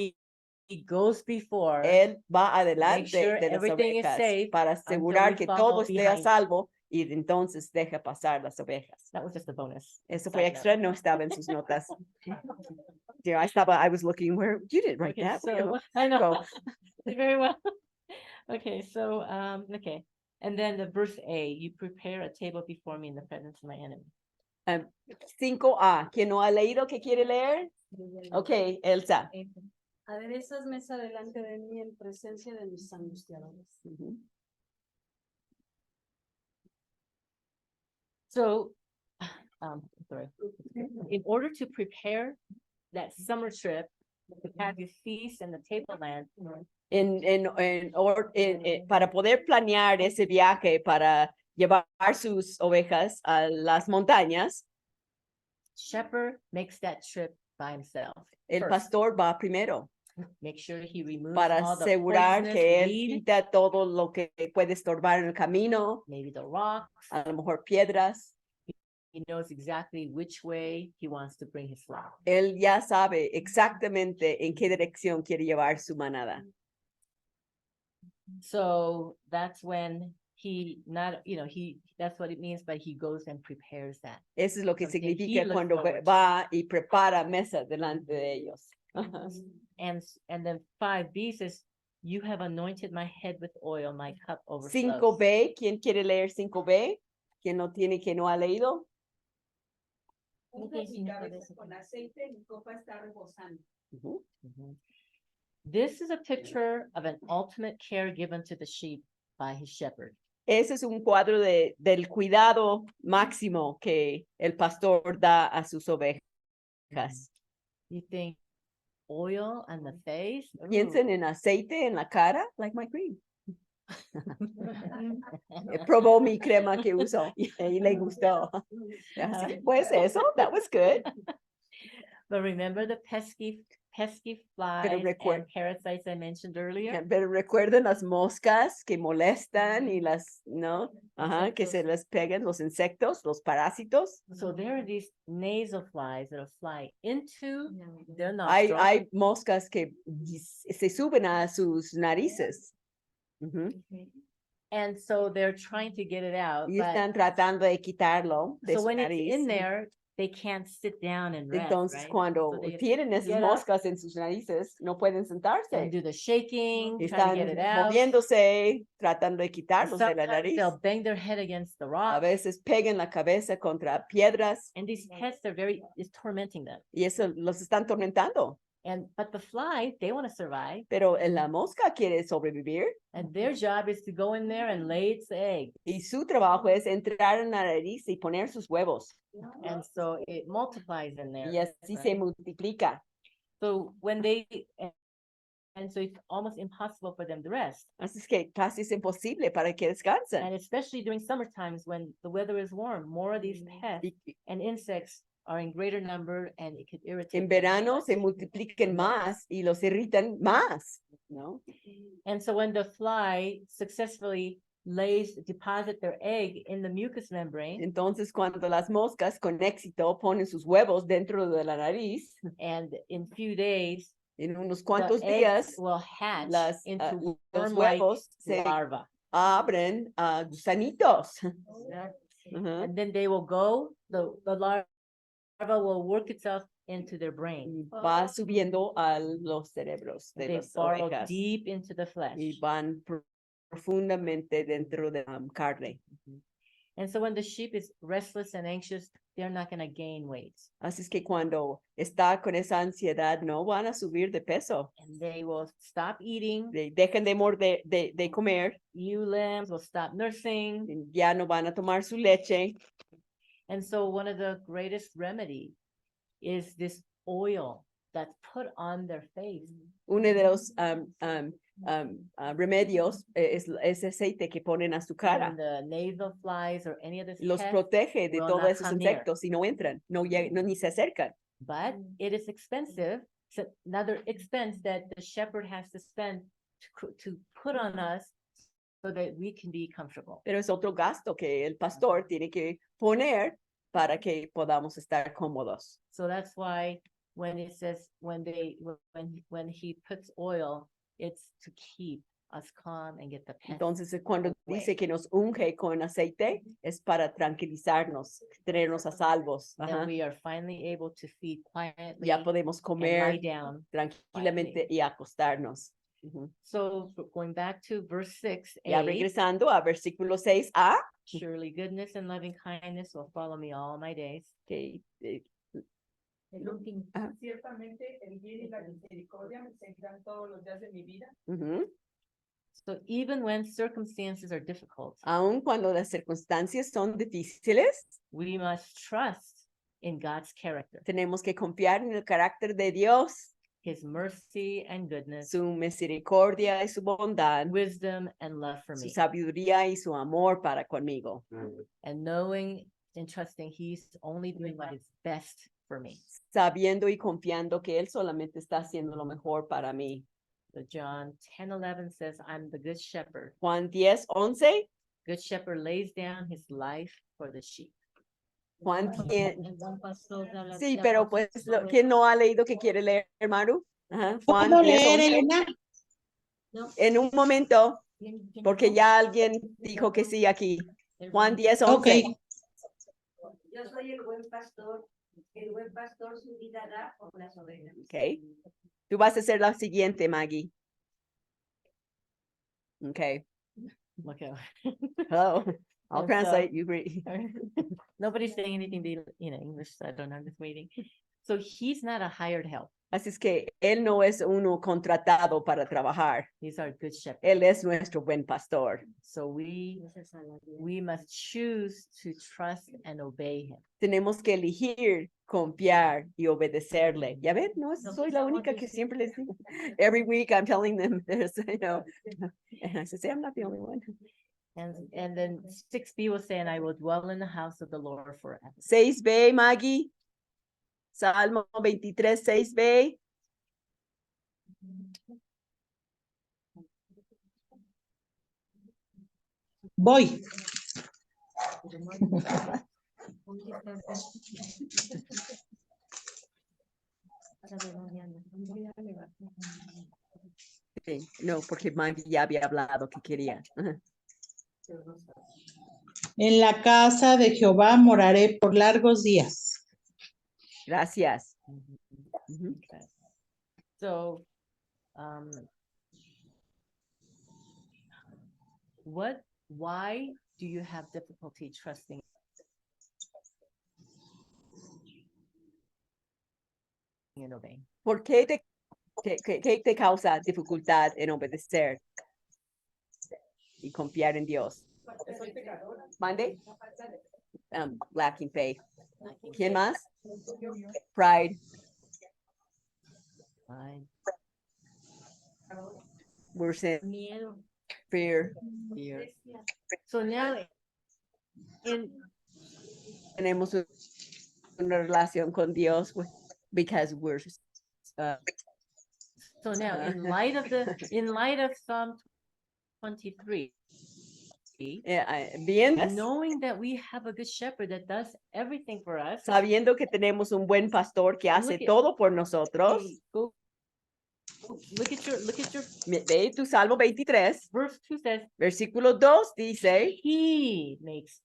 Speaker 3: He goes before.
Speaker 2: Él va adelante
Speaker 3: sure
Speaker 2: de las
Speaker 3: everything is
Speaker 2: ovejas
Speaker 3: safe
Speaker 2: para
Speaker 3: until
Speaker 2: asegurar
Speaker 3: we
Speaker 2: que
Speaker 3: follow
Speaker 2: todo esté a
Speaker 3: behind.
Speaker 2: salvo y entonces deja pasar las ovejas.
Speaker 3: That was just a bonus.
Speaker 2: Eso
Speaker 3: Side
Speaker 2: fue
Speaker 3: note.
Speaker 2: extra, no estaba en sus notas. Yeah, I was looking where, you didn't write
Speaker 3: Okay,
Speaker 2: that.
Speaker 3: so I know
Speaker 2: Go.
Speaker 3: very well. Okay, so okay. And then the verse A, you prepare a table before me in the presence of my enemy.
Speaker 2: 5A, ¿quién no ha leído que quiere leer? Ok, Elsa.
Speaker 4: Aderezas mesa delante de mí en presencia de mis angustiadores.
Speaker 2: Ujú.
Speaker 3: So, sorry. In order to prepare that summer trip, to have your feast and the tableland,
Speaker 2: Para poder planear ese viaje, para llevar sus ovejas a las montañas,
Speaker 3: shepherd makes that trip by himself.
Speaker 2: el
Speaker 3: first.
Speaker 2: pastor va primero
Speaker 3: Make sure he removes
Speaker 2: para
Speaker 3: all the
Speaker 2: asegurar
Speaker 3: poisonous
Speaker 2: que él
Speaker 3: weed,
Speaker 2: quita todo lo que puede estorbar en el camino,
Speaker 3: maybe the rocks.
Speaker 2: a lo mejor piedras.
Speaker 3: He knows exactly which way he wants to bring his flock.
Speaker 2: Él ya sabe exactamente en qué dirección quiere llevar su manada.
Speaker 3: So that's when that's what it means, but he goes and prepares that.
Speaker 2: Eso es lo que
Speaker 3: Something
Speaker 2: significa
Speaker 3: he looks
Speaker 2: cuando
Speaker 3: forward to.
Speaker 2: va y prepara mesa delante de ellos. Ajá.
Speaker 3: And then 5b says, you have anointed my head with oil, my cup overflows.
Speaker 2: 5B, ¿quién quiere leer 5B? ¿Quién no tiene, que no ha leído?
Speaker 5: Unge mi cabeza con aceite, mi copa está rebosando.
Speaker 2: Ujú.
Speaker 3: Mhm. This is a picture of an ultimate care given to the sheep by his shepherd.
Speaker 2: Ese es un cuadro del cuidado máximo que el pastor da a sus ovejas.
Speaker 3: You think oil on the face?
Speaker 2: Piensen en aceite en la cara, like my cream. Probó mi crema que usó y le gustó. Así que, pues eso, that was good.
Speaker 3: But remember the pesky flies and parasites I mentioned earlier?
Speaker 2: Pero recuerden las moscas que molestan y las, ¿no? Ajá, que se les pegan los insectos, los parásitos.
Speaker 3: So there are these nasal flies that'll fly into their
Speaker 2: Hay
Speaker 3: nostrils.
Speaker 2: moscas que se suben a sus narices. Ujú.
Speaker 3: And so they're trying to get it out.
Speaker 2: Y
Speaker 3: But
Speaker 2: están tratando de quitarlo de
Speaker 3: so
Speaker 2: su
Speaker 3: when it's
Speaker 2: nariz.
Speaker 3: in there, they can't sit down and rest,
Speaker 2: Entonces,
Speaker 3: right?
Speaker 2: cuando
Speaker 3: So they
Speaker 2: tienen esas
Speaker 3: get up
Speaker 2: moscas en sus narices, no pueden
Speaker 3: and
Speaker 2: sentarse.
Speaker 3: do the shaking, trying to
Speaker 2: Están
Speaker 3: get it out.
Speaker 2: moviéndose, tratando de
Speaker 3: And
Speaker 2: quitarlos de la
Speaker 3: sometimes
Speaker 2: nariz.
Speaker 3: they'll bang their head against the
Speaker 2: A
Speaker 3: rock.
Speaker 2: veces pegan la cabeza contra piedras
Speaker 3: And these pests is tormenting them.
Speaker 2: y eso los están tormentando.
Speaker 3: But the fly, they want to survive.
Speaker 2: Pero la mosca quiere sobrevivir
Speaker 3: And their job is to go in there and lay its egg.
Speaker 2: y su trabajo es entrar en la nariz y poner sus huevos.
Speaker 3: And so it multiplies in there.
Speaker 2: Y así se
Speaker 3: right?
Speaker 2: multiplica.
Speaker 3: So and so it's almost impossible for them to rest.
Speaker 2: Así es que casi es imposible para que descansen.
Speaker 3: And especially during summer times when the weather is warm, more of these pests
Speaker 2: Y
Speaker 3: and insects are in greater number and it could irritate
Speaker 2: en
Speaker 3: them.
Speaker 2: verano se multiplican más y los irritan más, ¿no?
Speaker 3: And so when the fly successfully deposit their egg in the mucous membrane,
Speaker 2: Entonces, cuando las moscas con éxito ponen sus huevos dentro de la nariz,
Speaker 3: and in few days,
Speaker 2: en unos
Speaker 3: the
Speaker 2: cuantos
Speaker 3: eggs
Speaker 2: días
Speaker 3: will hatch
Speaker 2: los
Speaker 3: into
Speaker 2: huevos
Speaker 3: worm-like
Speaker 2: se
Speaker 3: larvae.
Speaker 2: abren a gusanitos. Ujú.
Speaker 3: And then they will go, the larva will work itself into their brain.
Speaker 2: Y va subiendo a los cerebros de
Speaker 3: They
Speaker 2: las
Speaker 3: burrow
Speaker 2: ovejas
Speaker 3: deep into the flesh.
Speaker 2: y van profundamente dentro de la carne.
Speaker 3: And so when the sheep is restless and anxious, they're not going to gain weight.
Speaker 2: Así es que cuando está con esa ansiedad, no van a subir de peso.
Speaker 3: And they will stop eating.
Speaker 2: Dejen de comer,
Speaker 3: Ewe lambs will stop nursing.
Speaker 2: ya no van a tomar su leche.
Speaker 3: And so one of the greatest remedy is this oil that's put on their face.
Speaker 2: Uno de los remedios es aceite que ponen a su
Speaker 3: When
Speaker 2: cara.
Speaker 3: the nasal flies or any of this
Speaker 2: Los
Speaker 3: pests,
Speaker 2: protege de
Speaker 3: will
Speaker 2: todos
Speaker 3: not
Speaker 2: esos
Speaker 3: come near.
Speaker 2: insectos y no entran, ni se acercan.
Speaker 3: But it is expensive. It's another expense that the shepherd has to spend to put on us so that we can be comfortable.
Speaker 2: Pero es otro gasto que el pastor tiene que poner para que podamos estar cómodos.
Speaker 3: So that's why when it says when he puts oil, it's to keep us calm and get the pests.
Speaker 2: Entonces, cuando
Speaker 3: away.
Speaker 2: dice que nos unge con aceite, es para tranquilizarnos, tenernos a salvos.
Speaker 3: Then
Speaker 2: Ajá.
Speaker 3: we are finally able to feed quietly
Speaker 2: Ya podemos
Speaker 3: and lie
Speaker 2: comer
Speaker 3: down.
Speaker 2: tranquilamente y acostarnos. Ujú.
Speaker 3: So going back to verse 6,
Speaker 2: Ya regresando a versículo 6a,
Speaker 3: surely goodness and loving kindness will follow me all my days.
Speaker 2: que
Speaker 4: El último.
Speaker 5: Ciertamente el bien y la misericordia me seguirán todos los días de mi vida.
Speaker 2: ujú,
Speaker 3: So even when circumstances are difficult,
Speaker 2: aun cuando las circunstancias son difíciles,
Speaker 3: we must trust in God's character,
Speaker 2: tenemos que confiar en el carácter de Dios,
Speaker 3: his mercy and goodness,
Speaker 2: su misericordia y su bondad,
Speaker 3: wisdom and love for
Speaker 2: su
Speaker 3: me,
Speaker 2: sabiduría y su amor para conmigo.
Speaker 3: and knowing and trusting he's only doing what is best for me.
Speaker 2: Sabiendo y confiando que Él solamente está haciendo lo mejor para mí.
Speaker 3: So John 10:11 says, I'm the good shepherd.
Speaker 2: Juan 10:11.
Speaker 3: Good shepherd lays down his life for the sheep.
Speaker 2: Juan 10.
Speaker 4: El buen pastor da la-
Speaker 2: Sí,
Speaker 4: la
Speaker 2: pero
Speaker 4: paz.
Speaker 2: pues, ¿quién no ha leído que quiere leer, Maru? Ajá, Juan
Speaker 6: ¿Puedo
Speaker 2: 10,
Speaker 6: leer,
Speaker 2: 11.
Speaker 6: Elena?
Speaker 4: No.
Speaker 2: En un momento,
Speaker 4: ¿Quién
Speaker 2: porque
Speaker 4: no?
Speaker 2: ya alguien dijo que sí aquí.
Speaker 4: El
Speaker 2: Juan
Speaker 4: buen-
Speaker 2: 10:11.
Speaker 6: Ok.
Speaker 7: Yo soy el buen pastor su vida da por las ovejas.
Speaker 2: Ok. Tú vas a ser la siguiente, Maggie. Ok.
Speaker 3: Okay.
Speaker 2: Hello. I'll
Speaker 3: And
Speaker 2: translate.
Speaker 3: so-
Speaker 2: You agree.
Speaker 3: Nobody's saying anything in English, so I don't know, I'm just waiting. So he's not a hired help.
Speaker 2: Así es que Él no es uno contratado para trabajar.
Speaker 3: He's our good shepherd.
Speaker 2: Él es nuestro buen pastor.
Speaker 3: So we
Speaker 4: Esa es la vida.
Speaker 3: must choose to trust and obey him.
Speaker 2: Tenemos que elegir, confiar y obedecerle. Ya ven, no soy la única que siempre les digo. Every week I'm telling them this, and I say, I'm not the only one.
Speaker 3: And then 6b will say, and I will dwell in the house of the Lord forever.
Speaker 2: 6b, Maggie. Salmo 23, 6b.
Speaker 6: Voy.
Speaker 2: Sí, no, porque Maggie ya había hablado que quería.
Speaker 6: En la casa de Jehová moraré por largos días.
Speaker 2: Gracias. Ujú.
Speaker 3: Okay. So, why do you have difficulty trusting and obeying?
Speaker 2: ¿Por qué qué te causa dificultad en obedecer y confiar en Dios?
Speaker 5: Soy pecadora.
Speaker 2: Mande. Lacking faith. ¿Quién más? Pride,
Speaker 3: Fine.
Speaker 2: worship,
Speaker 4: Miedo.
Speaker 2: fear.
Speaker 3: Fear. So now,
Speaker 2: Tenemos una relación con Dios because we're
Speaker 3: so now in light of Psalm 23,
Speaker 2: bien,
Speaker 3: knowing that we have a good shepherd that does everything for us.
Speaker 2: sabiendo que tenemos un buen pastor que hace
Speaker 3: Look at-
Speaker 2: todo por nosotros.
Speaker 3: Hey, look at your
Speaker 2: Ve tu Salmo 23,
Speaker 3: verse 2 says,
Speaker 2: versículo 2 dice,
Speaker 3: he makes,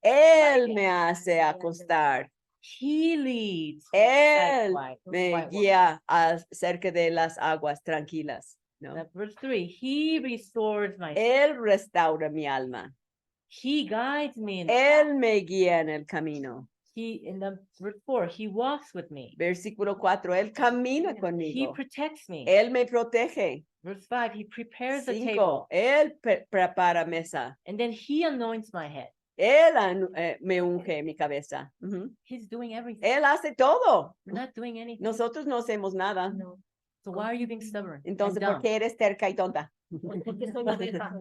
Speaker 2: Él me hace acostar,
Speaker 3: he leads.
Speaker 2: Él
Speaker 3: Why?
Speaker 2: me
Speaker 3: Why?
Speaker 2: guía acerca de las aguas tranquilas. ¿No?
Speaker 3: That verse 3, he restores my,
Speaker 2: Él restaura mi alma.
Speaker 3: he guides me, and
Speaker 2: Él me guía en el camino.
Speaker 3: he, in the verse 4, he walks with me.
Speaker 2: Versículo 4, Él camina
Speaker 3: He
Speaker 2: conmigo.
Speaker 3: protects me.
Speaker 2: Él me protege.
Speaker 3: Verse 5, he prepares the
Speaker 2: 5,
Speaker 3: table,
Speaker 2: Él prepara mesa.
Speaker 3: and then he anoints my head.
Speaker 2: Él me unge mi cabeza. Ujú.
Speaker 3: He's doing everything.
Speaker 2: Él hace todo.
Speaker 3: We're not doing anything.
Speaker 2: Nosotros no hacemos nada.
Speaker 3: No. So why are you being stubborn? and
Speaker 2: Entonces, ¿por
Speaker 3: dumb?
Speaker 2: qué eres terca y tonta?
Speaker 4: Porque soy oveja.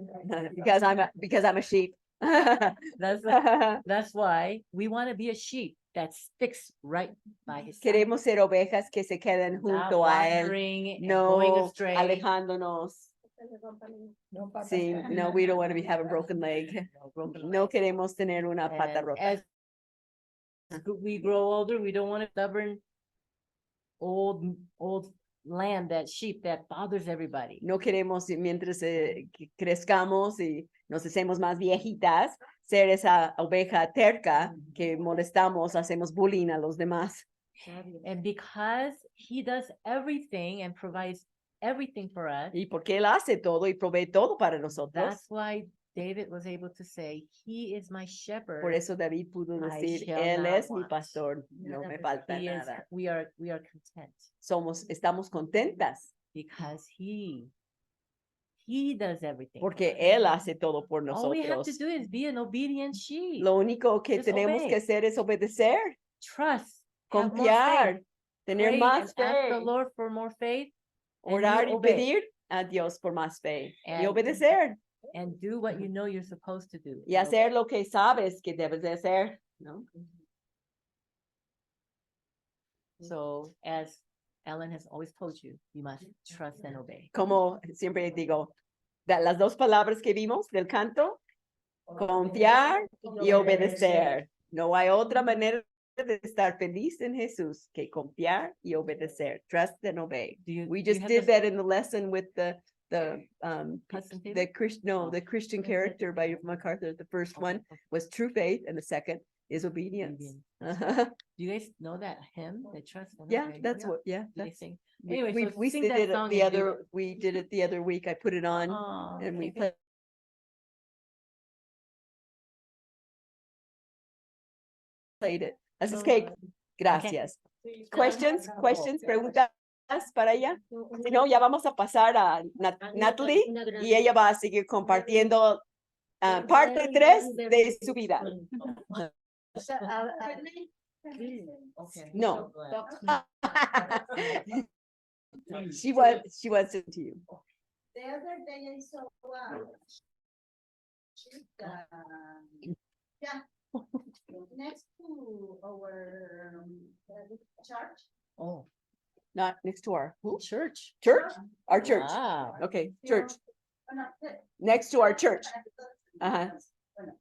Speaker 2: because I'm a sheep.
Speaker 3: That's why we want to be a sheep that sticks right by his side.
Speaker 2: Queremos ser ovejas que se queden
Speaker 3: Not
Speaker 2: junto a él,
Speaker 3: wandering and going
Speaker 2: no
Speaker 3: astray.
Speaker 2: alejándonos.
Speaker 4: No, papá.
Speaker 2: Sí, no, we don't want to be have a broken leg.
Speaker 3: No broken
Speaker 2: No
Speaker 3: legs.
Speaker 2: queremos tener una pata
Speaker 3: And
Speaker 2: rota.
Speaker 3: as we grow older, we don't want a stubborn old lamb, that sheep that bothers everybody.
Speaker 2: No queremos, mientras que crezcamos y nos hacemos más viejitas, ser esa oveja terca que molestamos, hacemos bullying a los demás.
Speaker 3: And because he does everything and provides everything for us,
Speaker 2: Y porque Él hace todo y provee todo para nosotros.
Speaker 3: that's why David was able to say, he is my shepherd.
Speaker 2: Por eso David pudo
Speaker 3: I
Speaker 2: decir,
Speaker 3: shall
Speaker 2: Él
Speaker 3: not
Speaker 2: es mi
Speaker 3: want.
Speaker 2: pastor, no me falta
Speaker 3: He is,
Speaker 2: nada.
Speaker 3: we are content
Speaker 2: Estamos contentas
Speaker 3: because he does everything.
Speaker 2: porque Él hace todo por
Speaker 3: All we have to
Speaker 2: nosotros.
Speaker 3: do is be an obedient sheep.
Speaker 2: Lo único que
Speaker 3: Just
Speaker 2: tenemos
Speaker 3: obey.
Speaker 2: que hacer es obedecer,
Speaker 3: Trust. Have more
Speaker 2: confiar,
Speaker 3: faith.
Speaker 2: tener
Speaker 3: Pray
Speaker 2: más
Speaker 3: and ask the
Speaker 2: fe,
Speaker 3: Lord for more faith. and you
Speaker 2: orar y
Speaker 3: obey.
Speaker 2: pedir a Dios por más fe y
Speaker 3: And-
Speaker 2: obedecer
Speaker 3: And do what you know you're supposed to do.
Speaker 2: y hacer lo que sabes que debes de hacer, ¿no?
Speaker 3: So as Ellen has always told you, you must trust and obey.
Speaker 2: Como siempre digo, las dos palabras que vimos del canto, confiar y obedecer. No hay otra manera de estar feliz en Jesús que confiar y obedecer. Trust and obey.
Speaker 3: Do you,
Speaker 2: We
Speaker 3: do you
Speaker 2: just
Speaker 3: have
Speaker 2: did
Speaker 3: the
Speaker 2: that in the lesson with the
Speaker 3: custom table?
Speaker 2: the Christian character by MacArthur. The first one was true faith, and the second is obedience.
Speaker 3: Obedience. Do you guys know that hymn, the trust and
Speaker 2: Yeah,
Speaker 3: obey?
Speaker 2: that's what. Yeah,
Speaker 3: Do they
Speaker 2: that's.
Speaker 3: sing?
Speaker 2: We,
Speaker 3: Anyway, so
Speaker 2: we
Speaker 3: sing
Speaker 2: did
Speaker 3: that
Speaker 2: it
Speaker 3: song
Speaker 2: the
Speaker 3: and do
Speaker 2: other.
Speaker 3: it.
Speaker 2: We did it the other week. I put it on,
Speaker 3: Oh,
Speaker 2: and we
Speaker 3: okay.
Speaker 2: played it. Así es que gracias. Questions, preguntas para ella. Si no, ya vamos a pasar a Natalie y ella va a seguir compartiendo parte 3 de su vida.
Speaker 3: Okay.
Speaker 2: No. She wants it to you.
Speaker 7: The other day I saw yeah, next to our church.
Speaker 3: Oh,
Speaker 2: Not next to our who?
Speaker 3: church.
Speaker 2: Church? Our church.
Speaker 3: Wow.
Speaker 2: Okay, church.
Speaker 7: Bueno,
Speaker 2: Next to our church. Ajá.
Speaker 7: Bueno,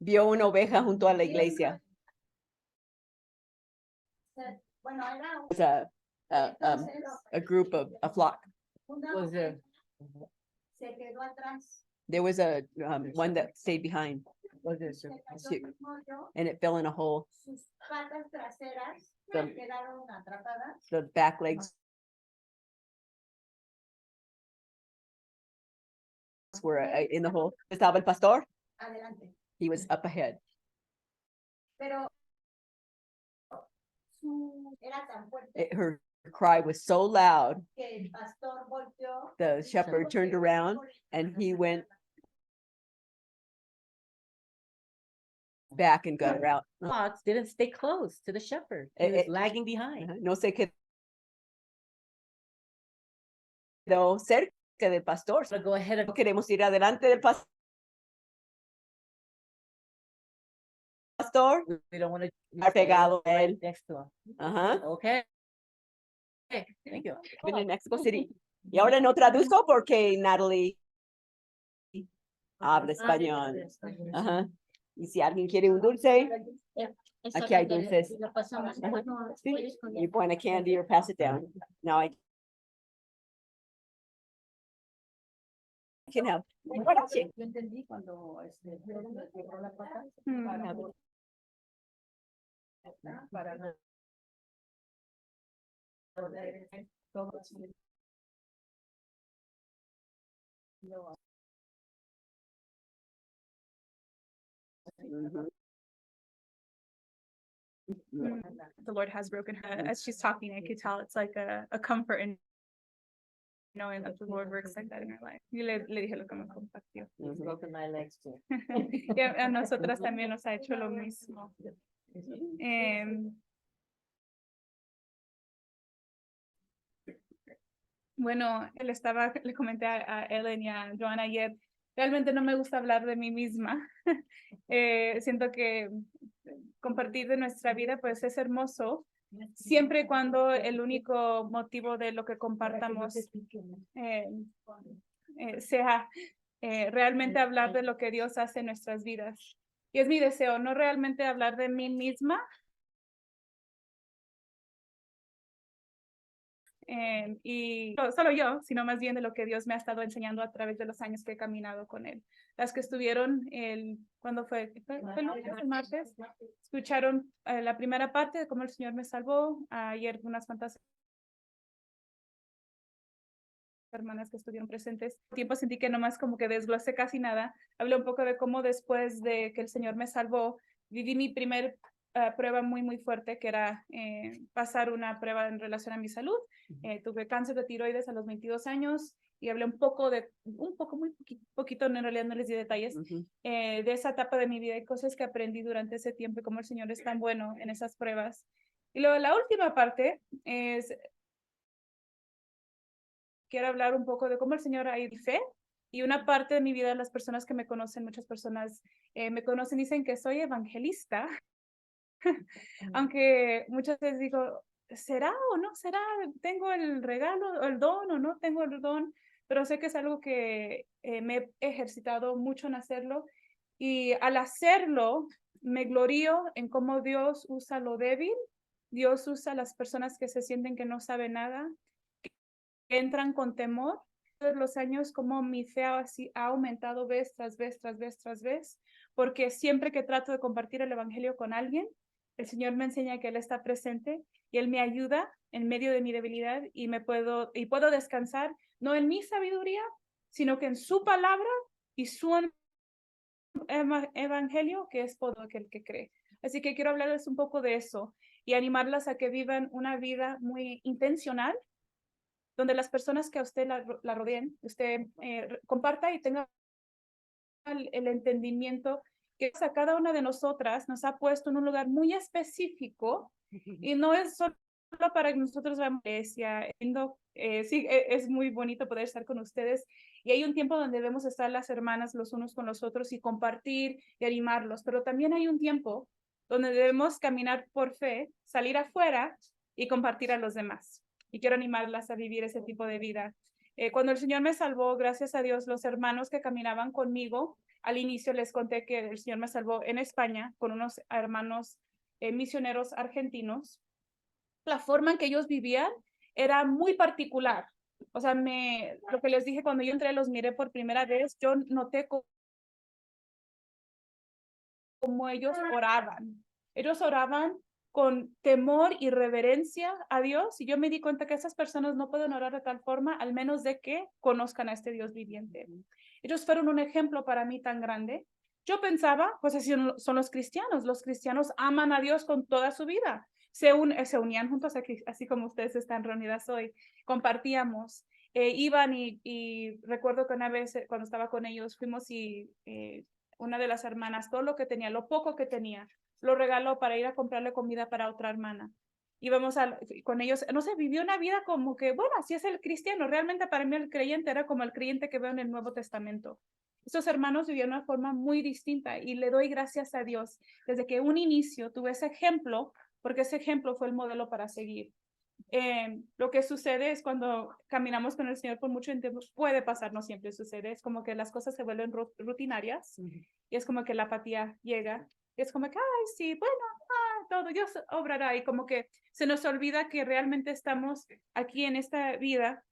Speaker 2: Vio una oveja junto a la iglesia.
Speaker 7: bueno, era
Speaker 2: It was a group of a flock.
Speaker 7: una
Speaker 3: Was there?
Speaker 7: se quedó atrás.
Speaker 2: There was a one that stayed behind
Speaker 3: Was there?
Speaker 7: Se cayó
Speaker 2: Sí.
Speaker 7: en un hoyo,
Speaker 2: and it fell in a hole.
Speaker 7: sus patas traseras
Speaker 2: The-
Speaker 7: quedaron atrapadas.
Speaker 2: The back legs were in the hole. Estaba el pastor.
Speaker 7: Adelante.
Speaker 2: He was up ahead.
Speaker 7: Pero era tan fuerte
Speaker 2: Her cry was so loud.
Speaker 7: que el pastor volteó.
Speaker 2: The shepherd turned around and he went back and got her out.
Speaker 3: Fox didn't stay close to the shepherd. He was lagging behind.
Speaker 2: No sé qué. Quedó cerca del pastor.
Speaker 3: So go ahead
Speaker 2: No
Speaker 3: and
Speaker 2: queremos ir adelante del pastor.
Speaker 3: we don't want to
Speaker 2: Estar pegado a él.
Speaker 3: next to him.
Speaker 2: Ajá.
Speaker 3: Okay. Okay, thank you.
Speaker 2: Been in Mexico City. Y ahora no traduzco porque Natalie habla español. Ajá. Y si alguien quiere un dulce, aquí hay dulces. Ajá. Sí. You want a candy or pass it down. No, I can help. Bueno, sí.
Speaker 1: Yo entendí cuando Dios me quebró la pata para poder todo así.
Speaker 2: Mhm.
Speaker 8: The Lord has broken her. As she's talking, I could tell it's like a comfort in knowing that the Lord works like that in her life. Y le dije lo que me compartió.
Speaker 3: It's broken my legs too.
Speaker 8: Y a nosotras también nos ha hecho lo mismo. Bueno, le comenté a Ellen y a Joanna ayer, realmente no me gusta hablar de mí misma. Siento que compartir de nuestra vida pues es hermoso, siempre y cuando el único motivo de lo que compartamos sea realmente hablar de lo que Dios hace en nuestras vidas. Y es mi deseo, no realmente hablar de mí misma, y no solo yo, sino más bien de lo que Dios me ha estado enseñando a través de los años que he caminado con Él. Las que estuvieron, ¿cuándo fue? ¿Fue el lunes, el martes? Escucharon la primera parte de cómo el Señor me salvó. Ayer unas cuantas hermanas que estuvieron presentes. Tiempo sentí que nomás como que desglosé casi nada. Hablé un poco de cómo después de que el Señor me salvó, viví mi primer prueba muy fuerte, que era pasar una prueba en relación a mi salud. Tuve cáncer de tiroides a los 22 años y hablé muy poquito, en realidad no les di detalles, de esa etapa de mi vida y cosas que aprendí durante ese tiempo y cómo el Señor es tan bueno en esas pruebas. Y luego la última parte es, quiero hablar un poco de cómo el Señor ha ido fe. Y una parte de mi vida, las personas que me conocen, muchas personas me conocen, dicen que soy evangelista. Aunque muchas veces digo, ¿será o no será? ¿Tengo el regalo, el don o no tengo el don? Pero sé que es algo que me he ejercitado mucho en hacerlo. Y al hacerlo, me glorío en cómo Dios usa lo débil. Dios usa a las personas que se sienten que no saben nada, que entran con temor. Todos los años, como mi fe ha aumentado vez tras vez, porque siempre que trato de compartir el evangelio con alguien, el Señor me enseña que Él está presente y Él me ayuda en medio de mi debilidad y puedo descansar, no en mi sabiduría, sino que en su palabra y su evangelio, que es todo aquel que cree. Así que quiero hablarles un poco de eso y animarlas a que vivan una vida muy intencional, donde las personas que a usted la rodeen, usted comparta y tenga el entendimiento que a cada una de nosotras nos ha puesto en un lugar muy específico y no es solo para que nosotros vayamos a la iglesia. Sí, es muy bonito poder estar con ustedes y hay un tiempo donde debemos estar las hermanas los unos con los otros y compartir y animarlos, pero también hay un tiempo donde debemos caminar por fe, salir afuera y compartir a los demás. Y quiero animarlas a vivir ese tipo de vida. Cuando el Señor me salvó, gracias a Dios, los hermanos que caminaban conmigo, al inicio les conté que el Señor me salvó en España con unos hermanos misioneros argentinos. La forma en que ellos vivían era muy particular. O sea, lo que les dije cuando yo entré, los miré por primera vez, yo noté cómo ellos oraban. Ellos oraban con temor y reverencia a Dios, y yo me di cuenta que esas personas no pueden orar de tal forma, al menos de que conozcan a este Dios viviente. Ellos fueron un ejemplo para mí tan grande. Yo pensaba, pues así son los cristianos aman a Dios con toda su vida, se unían juntos, así como ustedes están reunidas hoy, compartíamos, iban y recuerdo que una vez cuando estaba con ellos fuimos y una de las hermanas, todo lo que tenía, lo poco que tenía, lo regaló para ir a comprarle comida para otra hermana. Íbamos con ellos, no sé, vivió una vida como que, bueno, así es el cristiano. Realmente para mí el creyente era como el creyente que veo en el Nuevo Testamento. Estos hermanos vivían de una forma muy distinta y le doy gracias a Dios desde que un inicio tuve ese ejemplo, porque ese ejemplo fue el modelo para seguir. Lo que sucede es cuando caminamos con el Señor por mucho tiempo, puede pasar, no siempre sucede, es como que las cosas se vuelven rutinarias y es como que la apatía llega y es como que, ay, sí, bueno, todo Dios obrará y como que se nos olvida que realmente estamos aquí en esta vida,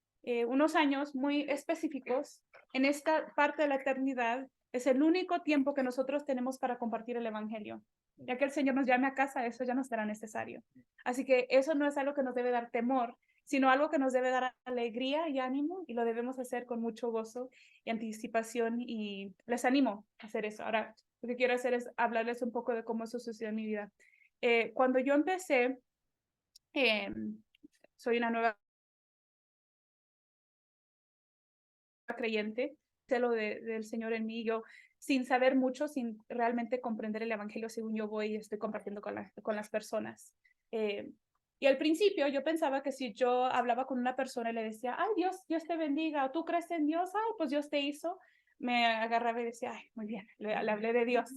Speaker 8: unos años muy específicos, en esta parte de la eternidad, es el único tiempo que nosotros tenemos para compartir el Evangelio. Ya que el Señor nos llame a casa, eso ya no será necesario. Así que eso no es algo que nos debe dar temor, sino algo que nos debe dar alegría y ánimo, y lo debemos hacer con mucho gozo y anticipación, y les animo a hacer eso. Ahora, lo que quiero hacer es hablarles un poco de cómo eso sucedió en mi vida. Cuando yo empecé, soy una nueva creyente, sé lo del Señor en mí, yo sin saber mucho, sin realmente comprender el Evangelio, según yo voy y estoy compartiendo con las personas. Y al principio yo pensaba que si yo hablaba con una persona y le decía, ay, Dios te bendiga, o tú crees en Dios, ay, pues Dios te hizo, me agarraba y decía, ay, muy bien, le hablé de Dios.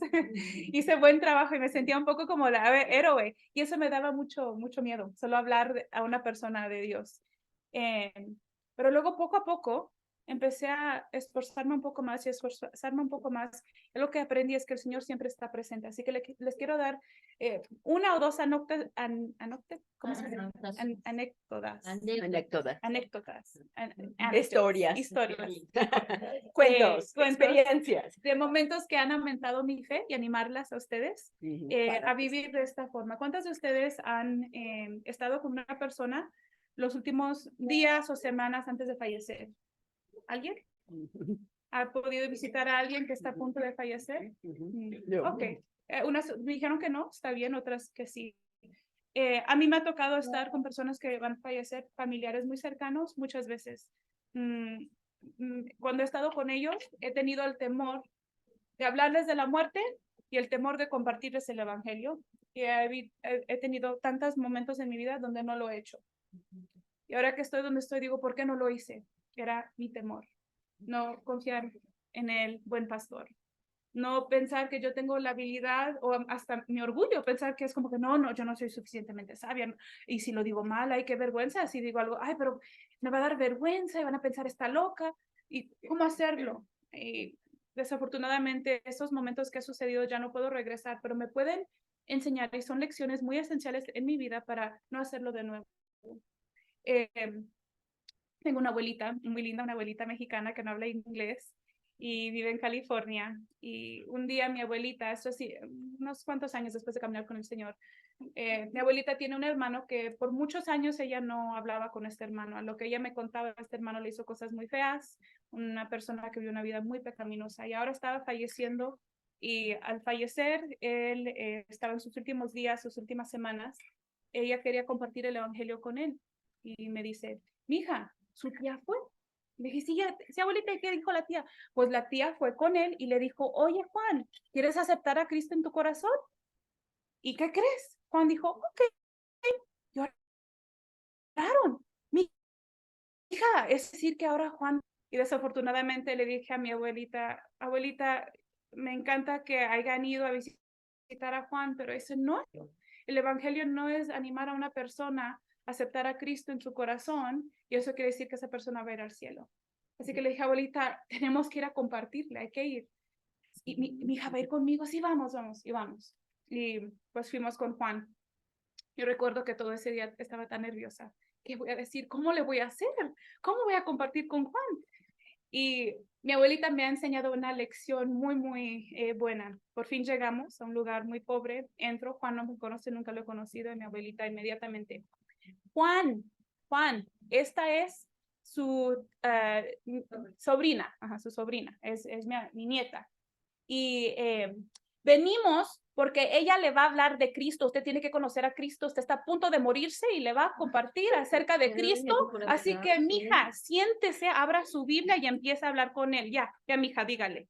Speaker 8: Hice buen trabajo y me sentía un poco como la héroe. Y eso me daba mucho miedo, solo hablar a una persona de Dios. Pero luego, poco a poco, empecé a esforzarme un poco más y esforzarme un poco más. Y lo que aprendí es que el Señor siempre está presente. Así que les quiero dar una o dos anécdotas. ¿Cómo se llama? Anécdotas.
Speaker 2: Anécdotas.
Speaker 8: Historias.
Speaker 2: Cuentos,
Speaker 8: Cuentos,
Speaker 2: experiencias.
Speaker 8: de momentos que han aumentado mi fe y animarlas a ustedes a vivir de esta forma. ¿Cuántas de ustedes han estado con una persona los últimos días o semanas antes de fallecer? ¿Alguien? ¿Ha podido visitar a alguien que está a punto de fallecer?
Speaker 2: No.
Speaker 8: Ok. Unas me dijeron que no, está bien, otras que sí. A mí me ha tocado estar con personas que van a fallecer, familiares muy cercanos, muchas veces. Cuando he estado con ellos, he tenido el temor de hablarles de la muerte y el temor de compartirles el Evangelio. Y he tenido tantos momentos en mi vida donde no lo he hecho. Y ahora que estoy donde estoy, digo, ¿por qué no lo hice? Era mi temor. No confiar en el buen pastor. No pensar que yo tengo la habilidad o hasta mi orgullo, pensar que es como que no, yo no soy suficientemente sabia. Y si lo digo mal, ay, qué vergüenza. Si digo algo, ay, pero me va a dar vergüenza y van a pensar está loca. ¿Y cómo hacerlo? Y desafortunadamente, esos momentos que ha sucedido ya no puedo regresar, pero me pueden enseñar y son lecciones muy esenciales en mi vida para no hacerlo de nuevo. Tengo una abuelita muy linda, una abuelita mexicana que no habla inglés y vive en California. Y un día mi abuelita, esto sí, unos cuantos años después de caminar con el Señor, mi abuelita tiene un hermano que por muchos años ella no hablaba con este hermano. A lo que ella me contaba, este hermano le hizo cosas muy feas, una persona que vivió una vida muy pecaminosa y ahora estaba falleciendo. Y al fallecer, él estaba en sus últimos días, sus últimas semanas. Ella quería compartir el evangelio con él y me dice, mija, ¿su tía fue? Le dije, sí, abuelita, ¿y qué dijo la tía? Pues la tía fue con él y le dijo, oye, Juan, ¿quieres aceptar a Cristo en tu corazón? ¿Y qué crees? Juan dijo, ok. Lloraron. Mi hija, es decir, que ahora Juan, y desafortunadamente le dije a mi abuelita, me encanta que hayan ido a visitar a Juan, pero eso no es. El evangelio no es animar a una persona a aceptar a Cristo en su corazón, y eso quiere decir que esa persona va a ir al cielo. Así que le dije, abuelita, tenemos que ir a compartirle, hay que ir. Y mi hija va a ir conmigo, sí, vamos, y vamos. Y pues fuimos con Juan. Yo recuerdo que todo ese día estaba tan nerviosa. ¿Qué voy a decir? ¿Cómo le voy a hacer? ¿Cómo voy a compartir con Juan? Y mi abuelita me ha enseñado una lección muy buena. Por fin llegamos a un lugar muy pobre. Entro, Juan no me conoce, nunca lo he conocido, y mi abuelita inmediatamente, Juan, esta es su sobrina, su sobrina, es mi nieta. Y venimos porque ella le va a hablar de Cristo. Usted tiene que conocer a Cristo. Usted está a punto de morirse y le va a compartir acerca de Cristo. Así que, mija, siéntese, abra su Biblia y empieza a hablar con él. Ya, mija, dígale.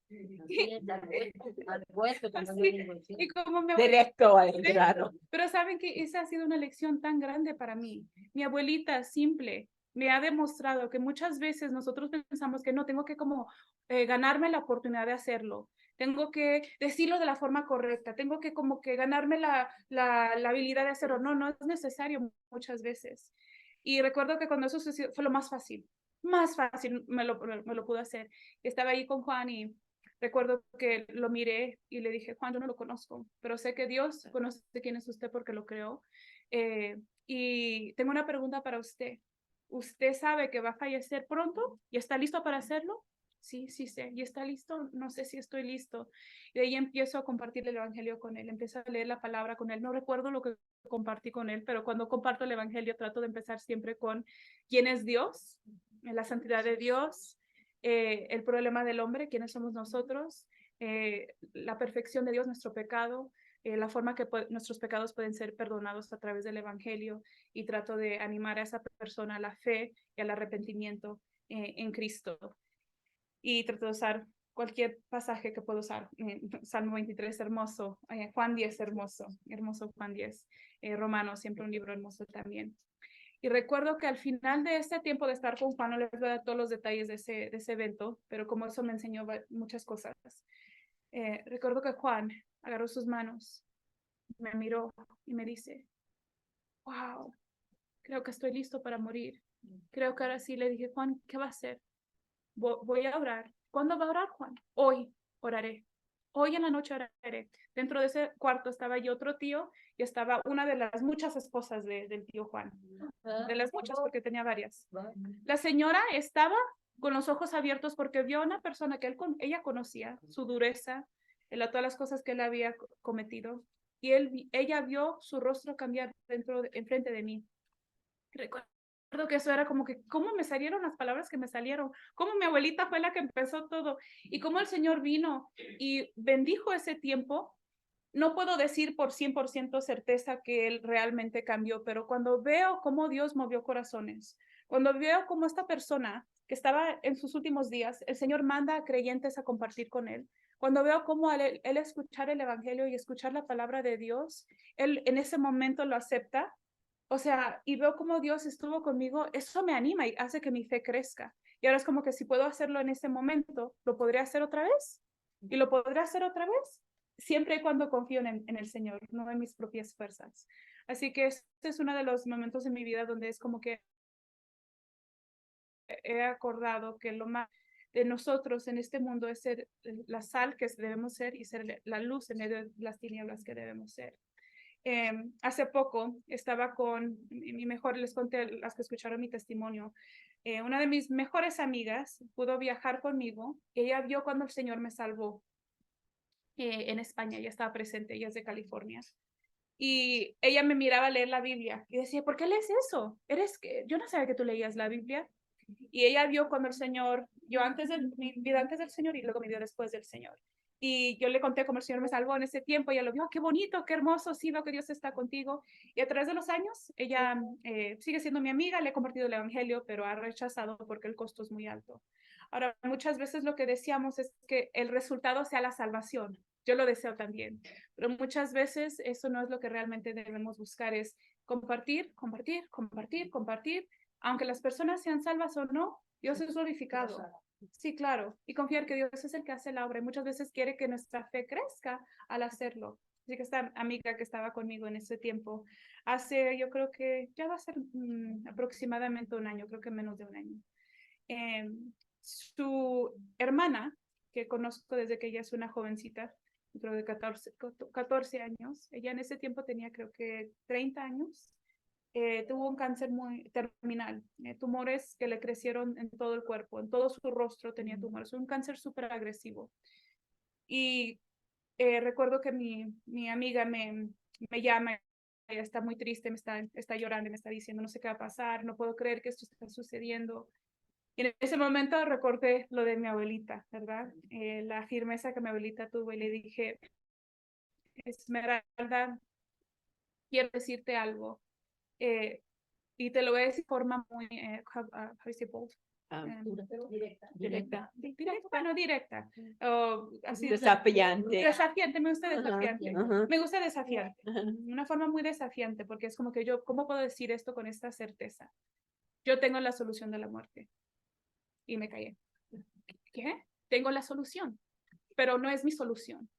Speaker 8: Y como me
Speaker 2: Directo al grano.
Speaker 8: Pero saben que esa ha sido una lección tan grande para mí. Mi abuelita simple me ha demostrado que muchas veces nosotros pensamos que no, tengo que como ganarme la oportunidad de hacerlo. Tengo que decirlo de la forma correcta. Tengo que como que ganarme la habilidad de hacerlo. No es necesario muchas veces. Y recuerdo que cuando eso sucedió fue lo más fácil me lo pude hacer. Estaba ahí con Juan y recuerdo que lo miré y le dije, Juan, yo no lo conozco, pero sé que Dios conoce quién es usted porque lo creó. Y tengo una pregunta para usted. ¿Usted sabe que va a fallecer pronto y está listo para hacerlo? Sí, sí sé. ¿Y está listo? No sé si estoy listo. Y de ahí empiezo a compartir el evangelio con él, empiezo a leer la palabra con él. No recuerdo lo que compartí con él, pero cuando comparto el evangelio trato de empezar siempre con quién es Dios, la santidad de Dios, el problema del hombre, quiénes somos nosotros, la perfección de Dios, nuestro pecado, la forma que nuestros pecados pueden ser perdonados a través del evangelio, y trato de animar a esa persona a la fe y al arrepentimiento en Cristo. Y trato de usar cualquier pasaje que puedo usar. Salmo 23, hermoso. Juan 10, hermoso. Hermoso Juan 10. Romanos, siempre un libro hermoso también. Y recuerdo que al final de este tiempo de estar con Juan, no les voy a dar todos los detalles de ese evento, pero como eso me enseñó muchas cosas. Recuerdo que Juan agarró sus manos, me miró y me dice, wow, creo que estoy listo para morir. Creo que ahora sí. Le dije, Juan, ¿qué va a hacer? Voy a orar. ¿Cuándo va a orar, Juan? Hoy oraré. Hoy en la noche oraré. Dentro de ese cuarto estaba yo, otro tío, y estaba una de las muchas esposas del tío Juan. De las muchas, porque tenía varias. La señora estaba con los ojos abiertos porque vio a una persona que ella conocía, su dureza, todas las cosas que él había cometido, y ella vio su rostro cambiar enfrente de mí. Recuerdo que eso era como que, ¿cómo me salieron las palabras que me salieron? ¿Cómo mi abuelita fue la que empezó todo? Y cómo el Señor vino y bendijo ese tiempo. No puedo decir por 100% certeza que Él realmente cambió, pero cuando veo cómo Dios movió corazones, cuando veo cómo esta persona que estaba en sus últimos días, el Señor manda a creyentes a compartir con Él, cuando veo cómo él escuchar el evangelio y escuchar la palabra de Dios, Él en ese momento lo acepta. O sea, y veo cómo Dios estuvo conmigo, eso me anima y hace que mi fe crezca. Y ahora es como que si puedo hacerlo en ese momento, ¿lo podría hacer otra vez? ¿Y lo podré hacer otra vez? Siempre y cuando confío en el Señor, no en mis propias fuerzas. Así que este es uno de los momentos en mi vida donde es como que he acordado que lo más de nosotros en este mundo es ser la sal que debemos ser y ser la luz en medio de las tinieblas que debemos ser. Hace poco estaba con mi mejor, les conté las que escucharon mi testimonio, una de mis mejores amigas pudo viajar conmigo. Ella vio cuando el Señor me salvó en España, ella estaba presente, ella es de California. Y ella me miraba leer la Biblia y decía, ¿por qué lees eso? Yo no sabía que tú leías la Biblia. Y ella vio cuando el Señor, mi vida antes del Señor y luego mi vida después del Señor. Y yo le conté cómo el Señor me salvó en ese tiempo. Ella lo vio, qué bonito, qué hermoso, sí, veo que Dios está contigo. Y a través de los años, ella sigue siendo mi amiga, le he compartido el evangelio, pero ha rechazado porque el costo es muy alto. Ahora, muchas veces lo que deseamos es que el resultado sea la salvación. Yo lo deseo también, pero muchas veces eso no es lo que realmente debemos buscar, es compartir, compartir, compartir, compartir. Aunque las personas sean salvas o no, Dios es glorificado. Sí, claro. Y confiar que Dios es el que hace la obra. Y muchas veces quiere que nuestra fe crezca al hacerlo. Así que esta amiga que estaba conmigo en ese tiempo, yo creo que ya va a ser aproximadamente un año, creo que menos de un año. Su hermana, que conozco desde que ella es una jovencita, creo de 14 años, ella en ese tiempo tenía creo que 30 años, tuvo un cáncer muy terminal, tumores que le crecieron en todo el cuerpo, en todo su rostro tenía tumores, un cáncer súper agresivo. Y recuerdo que mi amiga me llama, ella está muy triste, está llorando, me está diciendo, no sé qué va a pasar, no puedo creer que esto está sucediendo. Y en ese momento recordé lo de mi abuelita, ¿verdad? La firmeza que mi abuelita tuvo, y le dije, Esmeralda, quiero decirte algo. Y te lo voy a decir de forma muy, directa. Bueno, directa. Así,
Speaker 2: Desafiante.
Speaker 8: Desafiante, me gusta desafiante.
Speaker 2: Ajá.
Speaker 8: Me gusta desafiante.
Speaker 2: Ajá.
Speaker 8: Una forma muy desafiante, porque es como que ¿cómo puedo decir esto con esta certeza? Yo tengo la solución de la muerte. Y me callé. ¿Qué? Tengo la solución, pero no es mi solución.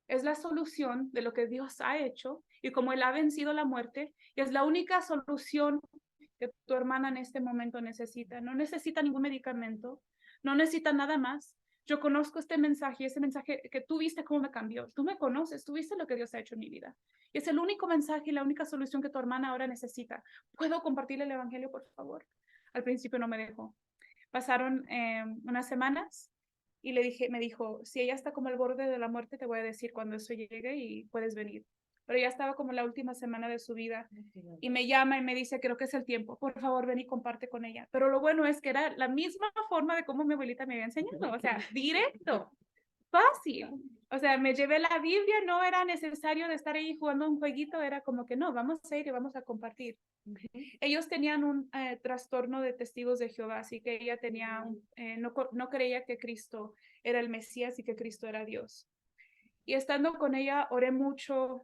Speaker 8: Es la solución de lo que Dios ha hecho y como Él ha vencido la muerte, y es la única solución que tu hermana en este momento necesita. No necesita ningún medicamento, no necesita nada más. Yo conozco este mensaje, ese mensaje que tú viste cómo me cambió. Tú me conoces, tú viste lo que Dios ha hecho en mi vida. Y es el único mensaje y la única solución que tu hermana ahora necesita. ¿Puedo compartirle el evangelio, por favor? Al principio no me dejó. Pasaron unas semanas y me dijo, si ella está como al borde de la muerte, te voy a decir cuando eso llegue y puedes venir. Pero ya estaba como la última semana de su vida y me llama y me dice, creo que es el tiempo, por favor ven y comparte con ella. Pero lo bueno es que era la misma forma de cómo mi abuelita me había enseñado, o sea, directo, fácil. O sea, me llevé la Biblia, no era necesario de estar ahí jugando un jueguito, era como que no, vamos a ir y vamos a compartir. Ellos tenían un trastorno de testigos de Jehová, así que ella tenía no creía que Cristo era el Mesías y que Cristo era Dios. Y estando con ella, oré mucho.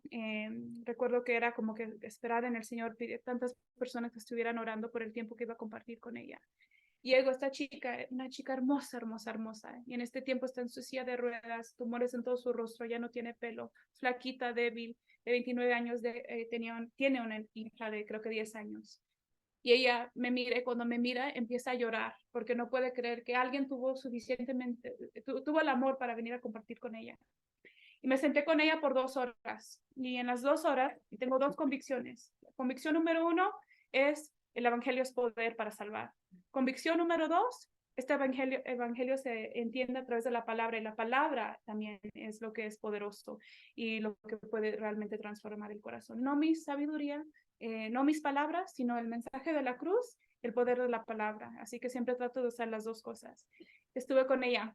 Speaker 8: Recuerdo que era como que esperar en el Señor, pedir tantas personas que estuvieran orando por el tiempo que iba a compartir con ella. Llegó esta chica, una chica hermosa, hermosa, hermosa. Y en este tiempo está en su silla de ruedas, tumores en todo su rostro, ya no tiene pelo, flaquita, débil, de 29 años, tiene una hija de creo que 10 años. Y ella me mira y cuando me mira empieza a llorar porque no puede creer que alguien tuvo el amor para venir a compartir con ella. Y me senté con ella por 2 horas. Y en las 2 horas tengo 2 convicciones. Convicción número 1 es el evangelio es poder para salvar. Convicción número 2, este evangelio se entiende a través de la palabra y la palabra también es lo que es poderoso y lo que puede realmente transformar el corazón. No mi sabiduría, no mis palabras, sino el mensaje de la cruz, el poder de la palabra. Así que siempre trato de usar las 2 cosas. Estuve con ella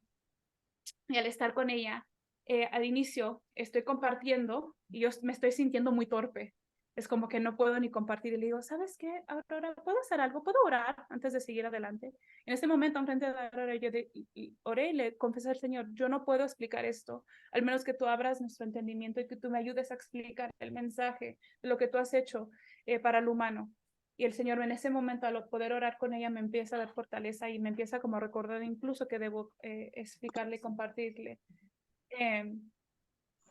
Speaker 8: y al estar con ella, al inicio estoy compartiendo y yo me estoy sintiendo muy torpe. Es como que no puedo ni compartir. Y le digo, ¿sabes qué? Ahora, ¿puedo hacer algo? ¿Puedo orar antes de seguir adelante? En ese momento, enfrente de la hora, yo oré y le confesé al Señor, yo no puedo explicar esto, al menos que tú abras nuestro entendimiento y que tú me ayudes a explicar el mensaje de lo que tú has hecho para el humano. Y el Señor en ese momento, al poder orar con ella, me empieza a dar fortaleza y me empieza como a recordar incluso que debo explicarle y compartirle.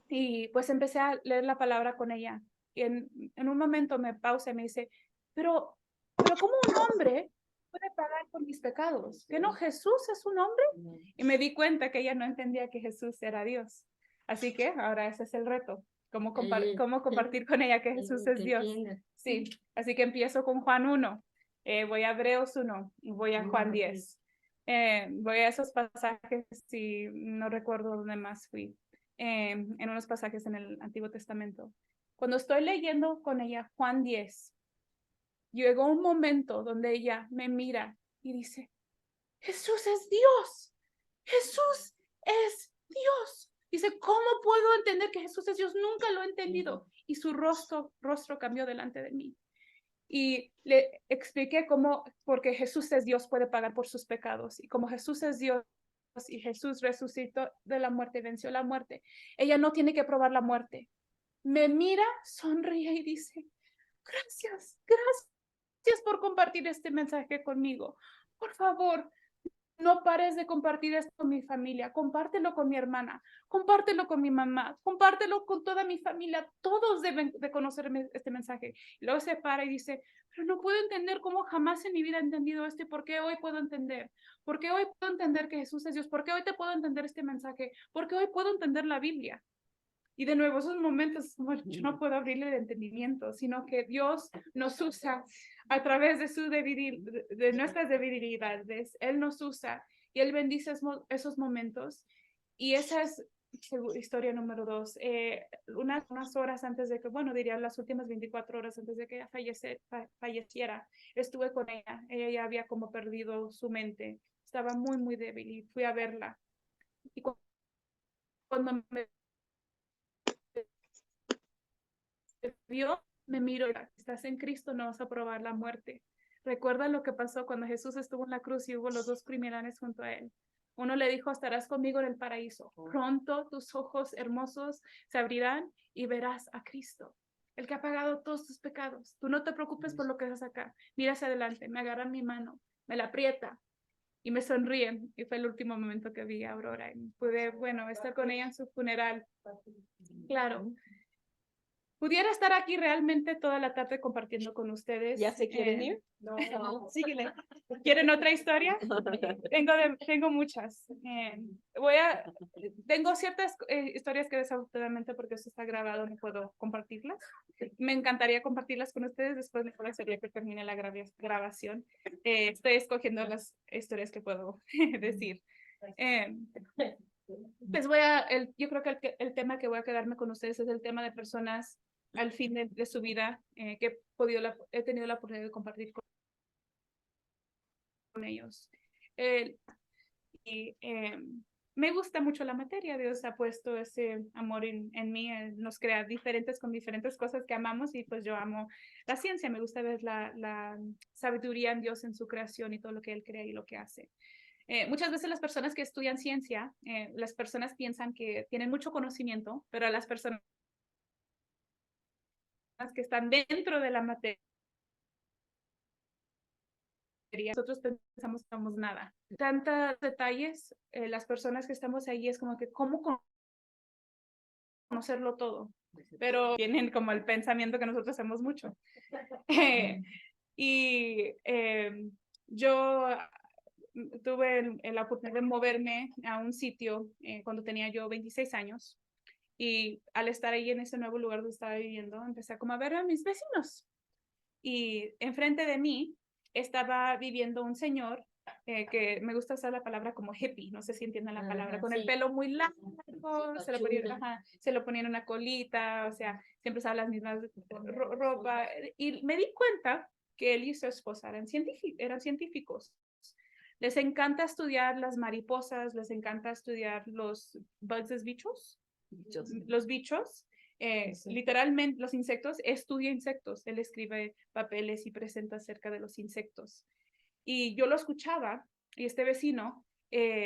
Speaker 8: Y pues empecé a leer la palabra con ella. Y en un momento me pausa y me dice, pero ¿cómo un hombre puede pagar por mis pecados? ¿Que no Jesús es un hombre? Y me di cuenta que ella no entendía que Jesús era Dios. Así que ahora ese es el reto. ¿Cómo compartir con ella que Jesús es Dios? Sí, así que empiezo con Juan 1, voy a Hebreos 1 y voy a Juan 10. Voy a esos pasajes y no recuerdo dónde más fui. En unos pasajes en el Antiguo Testamento. Cuando estoy leyendo con ella Juan 10, llegó un momento donde ella me mira y dice, Jesús es Dios, Jesús es Dios. Dice, ¿cómo puedo entender que Jesús es Dios? Nunca lo he entendido. Y su rostro cambió delante de mí. Y le expliqué cómo, porque Jesús es Dios, puede pagar por sus pecados. Y como Jesús es Dios y Jesús resucitó de la muerte, venció la muerte, ella no tiene que probar la muerte. Me mira, sonríe y dice, gracias por compartir este mensaje conmigo. Por favor, no pares de compartir esto con mi familia, compártelo con mi hermana, compártelo con mi mamá, compártelo con toda mi familia, todos deben de conocer este mensaje. Y luego se para y dice, pero no puedo entender cómo jamás en mi vida he entendido esto y por qué hoy puedo entender, por qué hoy puedo entender que Jesús es Dios, por qué hoy te puedo entender este mensaje, por qué hoy puedo entender la Biblia. Y de nuevo, esos momentos, yo no puedo abrirle el entendimiento, sino que Dios nos usa a través de nuestras debilidades. Él nos usa y Él bendice esos momentos. Y esa es historia número 2. Unas horas antes de que, bueno, diría las últimas 24 horas antes de que ella falleciera, estuve con ella. Ella ya había como perdido su mente. Estaba muy, muy débil y fui a verla. Y cuando me vio, me miró, estás en Cristo, no vas a probar la muerte. Recuerda lo que pasó cuando Jesús estuvo en la cruz y hubo los 2 criminales junto a él. Uno le dijo, estarás conmigo en el paraíso. Pronto tus ojos hermosos se abrirán y verás a Cristo, el que ha pagado todos tus pecados. Tú no te preocupes por lo que haces acá. Mira hacia adelante, me agarra mi mano, me la aprieta y me sonríe. Y fue el último momento que vi a Aurora. Y pude, bueno, estar con ella en su funeral. Claro. pudiera estar aquí realmente toda la tarde compartiendo con ustedes.
Speaker 2: ¿Ya se quieren
Speaker 8: eh,
Speaker 2: ir?
Speaker 5: No,
Speaker 2: Síguele.
Speaker 8: ¿Quieren otra historia? Tengo muchas. Tengo ciertas historias que desafortunadamente porque eso está grabado no puedo compartirlas. Me encantaría compartirlas con ustedes después de sería que termine la grabación. Estoy escogiendo las historias que puedo decir. Pues yo creo que el tema que voy a quedarme con ustedes es el tema de personas al fin de su vida que he tenido la oportunidad de compartir con ellos. Me gusta mucho la materia. Dios ha puesto ese amor en mí. Él nos crea diferentes con diferentes cosas que amamos y pues yo amo la ciencia. Me gusta ver la sabiduría en Dios en su creación y todo lo que Él crea y lo que hace. Muchas veces las personas que estudian ciencia, las personas piensan que tienen mucho conocimiento, pero a las personas que están dentro de la materia, nosotros pensamos que no somos nada. Tantos detalles, las personas que estamos ahí es como que, ¿cómo conocerlo todo? Pero tienen como el pensamiento que nosotros hacemos mucho. Yo tuve la oportunidad de moverme a un sitio cuando tenía yo 26 años y al estar ahí en ese nuevo lugar donde estaba viviendo, empecé como a ver a mis vecinos y enfrente de mí estaba viviendo un señor que me gusta usar la palabra como hippie, no sé si entienden la palabra, con el pelo muy largo, se lo ponía en una colita, o sea, siempre usaba las mismas ropa y me di cuenta que él y su esposa eran científicos. Les encanta estudiar las mariposas, les encanta estudiar los bugs, los bichos. Literalmente los insectos, estudia insectos, él escribe papeles y presenta acerca de los insectos. Y yo lo escuchaba y este vecino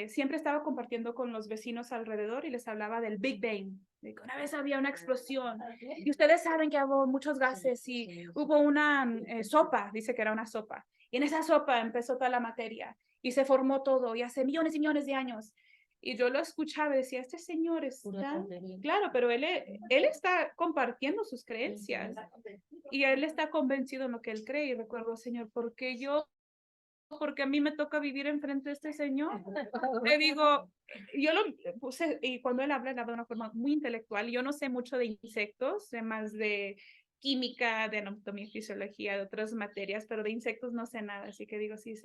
Speaker 8: siempre estaba compartiendo con los vecinos alrededor y les hablaba del Big Bang, de que una vez había una explosión y ustedes saben que hubo muchos gases y hubo una sopa, dice que era una sopa, y en esa sopa empezó toda la materia y se formó todo y hace millones y millones de años. Y yo lo escuchaba y decía, este señor está, claro, pero él está compartiendo sus creencias y él está convencido en lo que él cree. Y recuerdo, Señor, porque a mí me toca vivir enfrente de este señor. Le digo, yo lo puse, y cuando él habla de una forma muy intelectual, yo no sé mucho de insectos, sé más de química, de anatomía y fisiología, de otras materias, pero de insectos no sé nada. Así que digo, si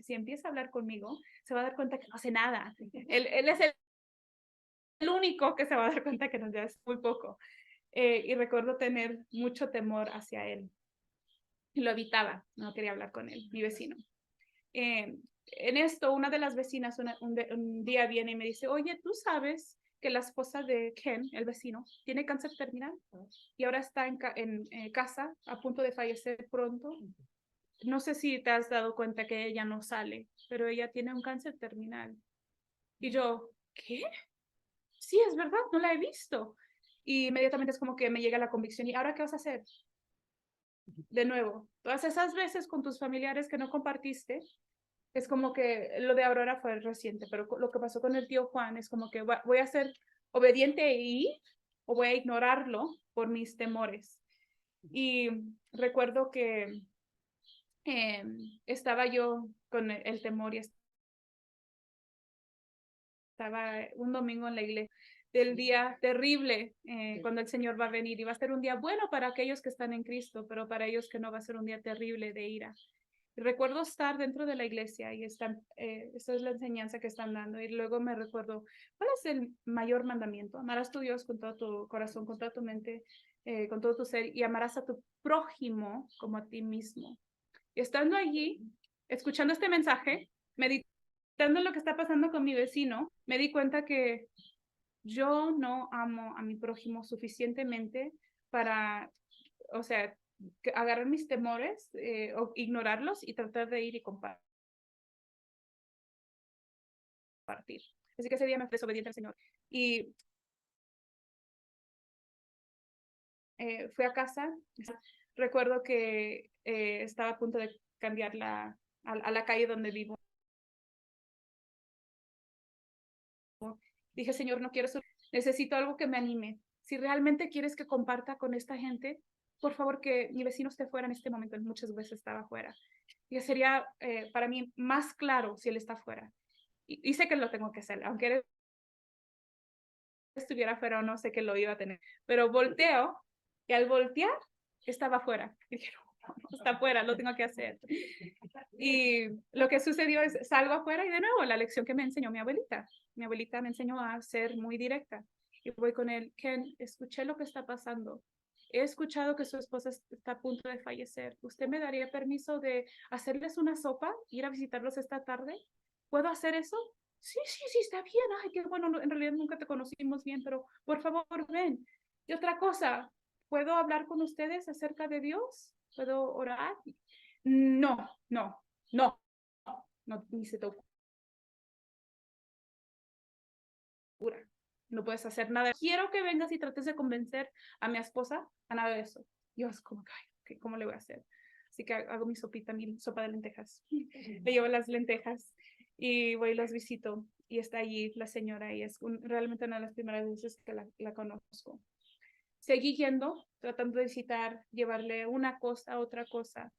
Speaker 8: empieza a hablar conmigo, se va a dar cuenta que no sé nada. Él es el único que se va a dar cuenta que nos da muy poco. Y recuerdo tener mucho temor hacia él. Y lo evitaba, no quería hablar con él, mi vecino. En esto, una de las vecinas un día viene y me dice, oye, ¿tú sabes que la esposa de Ken, el vecino, tiene cáncer terminal y ahora está en casa a punto de fallecer pronto? No sé si te has dado cuenta que ella no sale, pero ella tiene un cáncer terminal. Y yo, ¿qué? Sí, es verdad, no la he visto. Y inmediatamente es como que me llega la convicción, ¿y ahora qué vas a hacer? De nuevo, todas esas veces con tus familiares que no compartiste, es como que lo de Aurora fue reciente, pero lo que pasó con el tío Juan es como que voy a ser obediente y o voy a ignorarlo por mis temores. Y recuerdo que estaba yo con el temor y estaba un domingo en la iglesia del día terrible cuando el Señor va a venir y va a ser un día bueno para aquellos que están en Cristo, pero para ellos que no va a ser un día terrible de ira. Recuerdo estar dentro de la iglesia y esa es la enseñanza que están dando. Y luego me recuerdo, ¿cuál es el mayor mandamiento? Amarás a tu Dios con todo tu corazón, con toda tu mente, con todo tu ser y amarás a tu prójimo como a ti mismo. Y estando allí, escuchando este mensaje, meditando lo que está pasando con mi vecino, me di cuenta que yo no amo a mi prójimo suficientemente para, o sea, agarrar mis temores o ignorarlos y tratar de ir y compartir. Así que ese día me fui desobediente al Señor y fui a casa. Recuerdo que estaba a punto de cambiar a la calle donde vivo. Dije, Señor, no quiero, necesito algo que me anime. si realmente quieres que comparta con esta gente, por favor que mi vecino esté fuera en este momento. Muchas veces estaba fuera. Y sería para mí más claro si él está fuera. Y sé que lo tengo que hacer, aunque él estuviera fuera o no, sé que lo iba a tener. Pero volteo y al voltear estaba fuera. Y dije, no, está fuera, lo tengo que hacer. Y lo que sucedió es, salgo afuera y de nuevo, la lección que me enseñó mi abuelita. Mi abuelita me enseñó a ser muy directa. Y voy con él, Ken, escuché lo que está pasando. He escuchado que su esposa está a punto de fallecer. ¿Usted me daría permiso de hacerles una sopa, ir a visitarlos esta tarde? ¿Puedo hacer eso? Sí, sí, sí, está bien. Ay, qué bueno, en realidad nunca te conocimos bien, pero por favor, ven. Y otra cosa, ¿puedo hablar con ustedes acerca de Dios? ¿Puedo orar? No, no, no, no, ni se te ocurra. No puedes hacer nada. Quiero que vengas y trates de convencer a mi esposa a nada de eso. Yo es como, ay, ¿cómo le voy a hacer? Así que hago mi sopita, mi sopa de lentejas. Le llevo las lentejas y voy y los visito. Y está allí la señora y es realmente una de las primeras veces que la conozco. Seguí yendo, tratando de visitar, llevarle una cosa, otra cosa.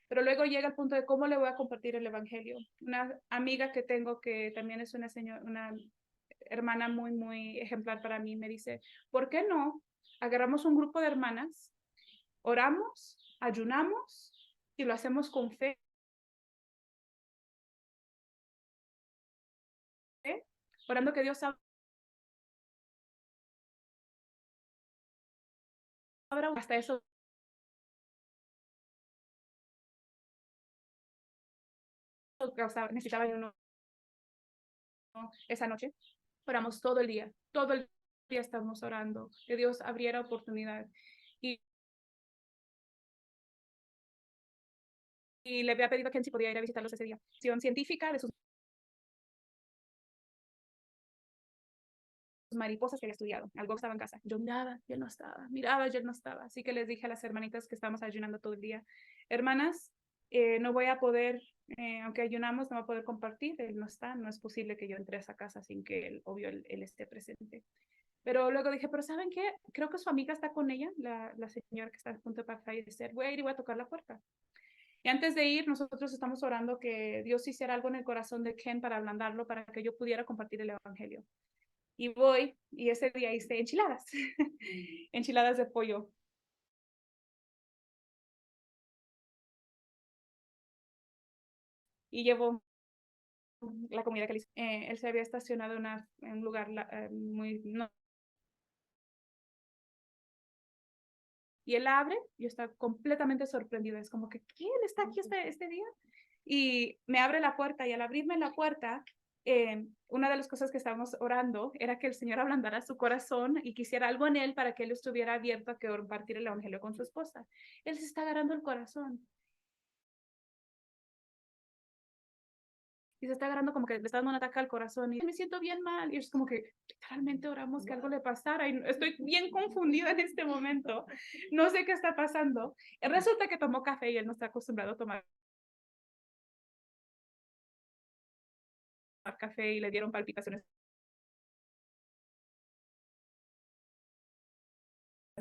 Speaker 8: Pero luego llega el punto de cómo le voy a compartir el evangelio. Una amiga que tengo que también es una hermana muy, muy ejemplar para mí, me dice, ¿por qué no agarramos un grupo de hermanas, oramos, ayunamos y lo hacemos con fe? Orando que Dios abra hasta eso. Necesitaba uno esa noche. Oramos todo el día estamos orando, que Dios abriera oportunidad. Y le había pedido a Ken si podía ir a visitarlos ese día. Científica de sus mariposas que había estudiado. Algo estaba en casa. Yo miraba y él no estaba. Miraba y él no estaba. Así que les dije a las hermanitas que estábamos ayunando todo el día, hermanas, no voy a poder, aunque ayunamos, no voy a poder compartir. Él no está. No es posible que yo entre a esa casa sin que él, obvio, él esté presente. Pero luego dije, pero ¿saben qué? Creo que su amiga está con ella, la señora que está a punto de fallecer. Voy a ir y voy a tocar la puerta. Y antes de ir, nosotros estamos orando que Dios hiciera algo en el corazón de Ken para ablandarlo, para que yo pudiera compartir el evangelio. Y voy, y ese día hice enchiladas, enchiladas de pollo. Y llevo la comida que le hice. Él se había estacionado en un lugar muy... No. Y él abre, y está completamente sorprendida. Es como que, ¿qué? ¿Él está aquí este día? Y me abre la puerta, y al abrirme la puerta, una de las cosas que estábamos orando era que el Señor ablandara su corazón y quisiera algo en él para que él estuviera abierto a que compartir el evangelio con su esposa. Él se está agarrando el corazón. Y se está agarrando como que le está dando un ataque al corazón y me siento bien mal. Y es como que literalmente oramos que algo le pasara y estoy bien confundida en este momento. No sé qué está pasando. Resulta que tomó café y él no está acostumbrado a tomar café y le dieron palpitaciones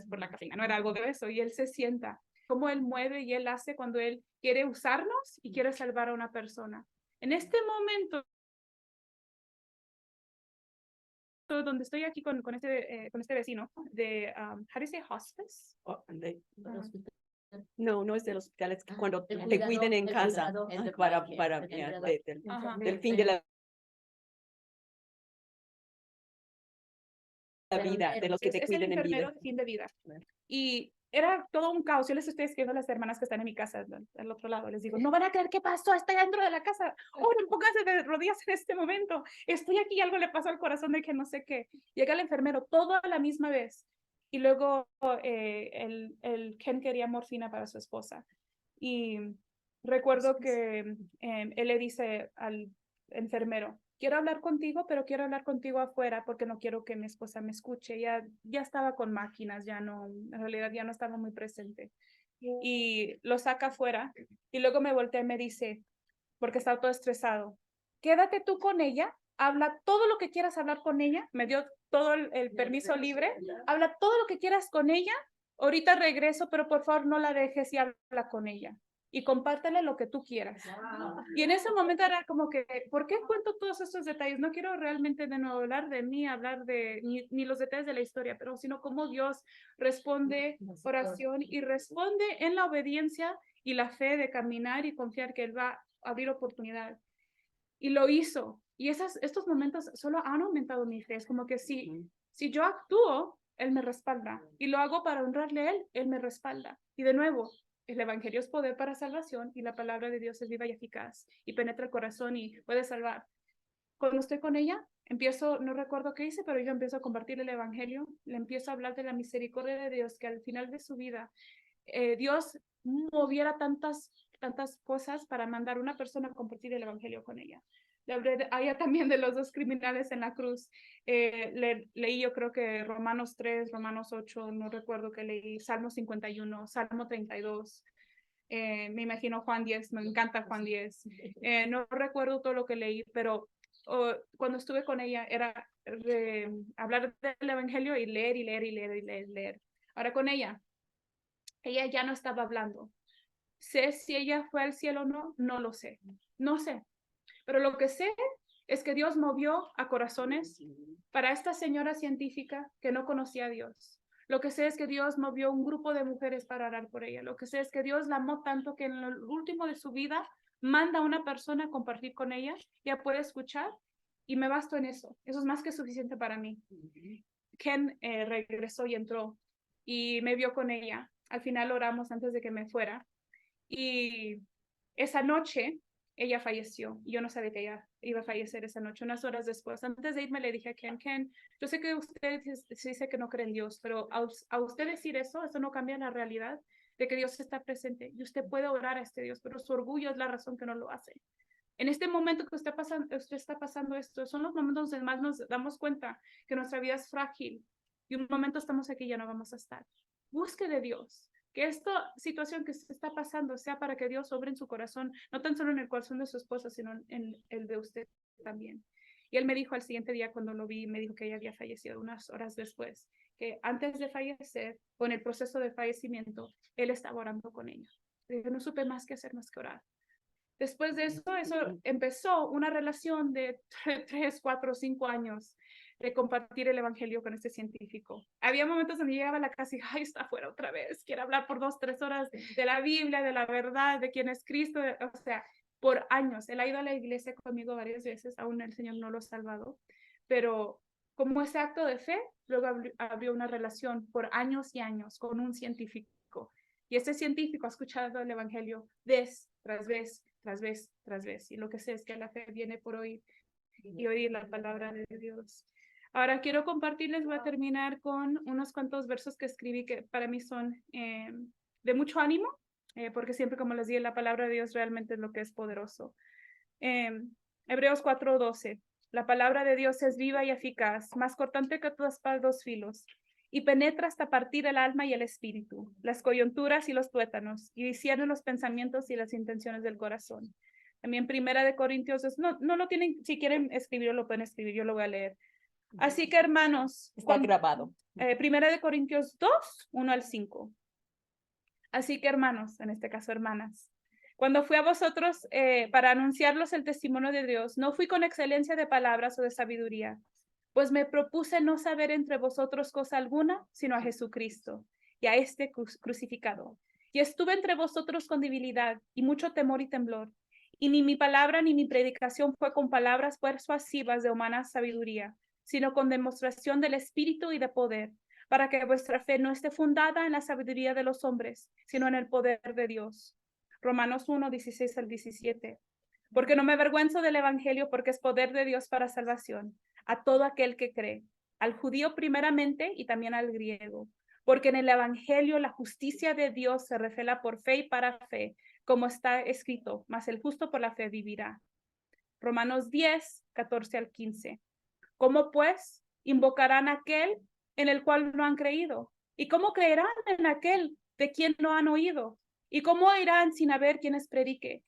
Speaker 8: por la cafeína. No era algo de eso. Y él se sienta, cómo él mueve y él hace cuando él quiere usarnos y quiere salvar a una persona. En este momento donde estoy aquí con este vecino de, how do you say hospice?
Speaker 2: No, no es del hospital, es cuando
Speaker 3: El
Speaker 2: te cuiden en
Speaker 3: el
Speaker 2: casa
Speaker 3: cuidado, el
Speaker 2: para,
Speaker 3: cuidado,
Speaker 8: Ajá.
Speaker 2: del fin de la vida, de los que te
Speaker 8: Es el
Speaker 2: cuiden en
Speaker 8: enfermero
Speaker 2: vida.
Speaker 8: de fin de vida. Y era todo un caos. Yo les estoy escribiendo a las hermanas que están en mi casa, al otro lado. Les digo, no van a creer qué pasó, está dentro de la casa. Oren, pónganse de rodillas en este momento. Estoy aquí y algo le pasó al corazón de que no sé qué. Llega el enfermero, todo a la misma vez. Y luego el Ken quería morfina para su esposa. Y recuerdo que él le dice al enfermero, quiero hablar contigo, pero quiero hablar contigo afuera porque no quiero que mi esposa me escuche. Ya estaba con máquinas, ya no, en realidad ya no estaba muy presente. Y lo saca afuera y luego me voltea y me dice, porque estaba todo estresado, quédate tú con ella, habla todo lo que quieras hablar con ella. Me dio todo el permiso libre, habla todo lo que quieras con ella, ahorita regreso, pero por favor no la dejes y habla con ella. Y compártele lo que tú quieras. Y en ese momento era como que, ¿por qué cuento todos estos detalles? No quiero realmente de nuevo hablar de mí, hablar de ni los detalles de la historia, pero sino cómo Dios responde oración y responde en la obediencia y la fe de caminar y confiar que Él va a abrir oportunidad. Y lo hizo. Y estos momentos solo han aumentado mi fe. Es como que si yo actúo, Él me respalda. Y lo hago para honrarle a Él, Él me respalda. Y de nuevo, el evangelio es poder para salvación y la palabra de Dios es viva y eficaz y penetra el corazón y puede salvar. Cuando estoy con ella, no recuerdo qué hice, pero yo empiezo a compartir el evangelio, le empiezo a hablar de la misericordia de Dios, que al final de su vida, Dios moviera tantas cosas para mandar una persona a compartir el evangelio con ella. Le hablé a ella también de los 2 criminales en la cruz. Leí yo creo que Romanos 3, Romanos 8, no recuerdo qué leí, Salmo 51, Salmo 32. Me imagino Juan 10, me encanta Juan 10. No recuerdo todo lo que leí, pero cuando estuve con ella era hablar del evangelio y leer y leer y leer y leer, leer. Ahora con ella ya no estaba hablando. Sé si ella fue al cielo o no, no lo sé. No sé. Pero lo que sé es que Dios movió a corazones para esta señora científica que no conocía a Dios. Lo que sé es que Dios movió un grupo de mujeres para orar por ella. Lo que sé es que Dios la amó tanto que en el último de su vida manda a una persona a compartir con ella, ya puede escuchar y me basto en eso. Eso es más que suficiente para mí. Ken regresó y entró y me vio con ella. Al final oramos antes de que me fuera y esa noche ella falleció. Yo no sabía que ella iba a fallecer esa noche, unas horas después. Antes de irme le dije a Ken, yo sé que usted dice que no cree en Dios, pero a usted decir eso no cambia la realidad de que Dios está presente y usted puede orar a este Dios, pero su orgullo es la razón que no lo hace. En este momento que usted está pasando esto, son los momentos donde más nos damos cuenta que nuestra vida es frágil y un momento estamos aquí y ya no vamos a estar. Busque de Dios. Que esta situación que se está pasando sea para que Dios obre en su corazón, no tan solo en el corazón de su esposa, sino en el de usted también. Y él me dijo al siguiente día cuando lo vi, me dijo que ella había fallecido unas horas después, que antes de fallecer, o en el proceso de fallecimiento, él estaba orando con ella. Yo no supe más que hacer más que orar. Después de eso empezó una relación de 3, 4, 5 años de compartir el evangelio con este científico. Había momentos donde llegaba a la casa y, ay, está afuera otra vez, quiere hablar por 2, 3 horas de la Biblia, de la verdad, de quién es Cristo, o sea, por años. Él ha ido a la iglesia conmigo varias veces, aún el Señor no lo ha salvado, pero como ese acto de fe, luego abrió una relación por años y años con un científico. Y este científico ha escuchado el evangelio vez tras vez, tras vez, tras vez. Y lo que sé es que la fe viene por oír y oír la palabra de Dios. Ahora quiero compartirles, voy a terminar con unos cuantos versos que escribí que para mí son de mucho ánimo, porque siempre, como les dije, la palabra de Dios realmente es lo que es poderoso. Hebreos 4:12. La palabra de Dios es viva y eficaz, más cortante que toda espada de 2 filos, y penetra hasta partir el alma y el espíritu, las coyunturas y los tuétanos, y discierne los pensamientos y las intenciones del corazón. También Primera de Corintios, no lo tienen, si quieren escribirlo, lo pueden escribir, yo lo voy a leer. Así que, hermanos,
Speaker 2: Está grabado.
Speaker 8: Primera de Corintios 2, 1 al 5. Así que, hermanos, en este caso, hermanas, cuando fui a vosotros para anunciarlos el testimonio de Dios, no fui con excelencia de palabras o de sabiduría, pues me propuse no saber entre vosotros cosa alguna, sino a Jesucristo y a este crucificado. Y estuve entre vosotros con debilidad y mucho temor y temblor. Y ni mi palabra ni mi predicación fue con palabras persuasivas de humana sabiduría, sino con demostración del Espíritu y de poder, para que vuestra fe no esté fundada en la sabiduría de los hombres, sino en el poder de Dios. Romanos 1, 16 al 17. Porque no me avergüenzo del Evangelio, porque es poder de Dios para salvación a todo aquel que cree, al judío primeramente y también al griego. Porque en el Evangelio la justicia de Dios se revela por fe y para fe, como está escrito, mas el justo por la fe vivirá. Romanos 10, 14 al 15. ¿Cómo pues invocarán a aquel en el cual no han creído? ¿Y cómo creerán en aquel de quien no han oído? ¿Y cómo irán sin haber quienes predique?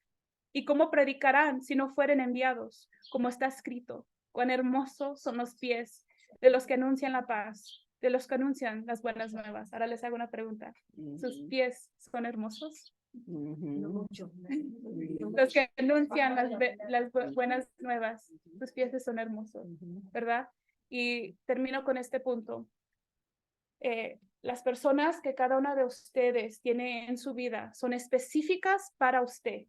Speaker 8: ¿Y cómo predicarán si no fueren enviados? Como está escrito, cuán hermosos son los pies de los que anuncian la paz, de los que anuncian las buenas nuevas. Ahora les hago una pregunta. ¿Sus pies son hermosos? Los que anuncian las buenas nuevas, sus pies son hermosos, ¿verdad? Y termino con este punto. Las personas que cada una de ustedes tiene en su vida son específicas para usted.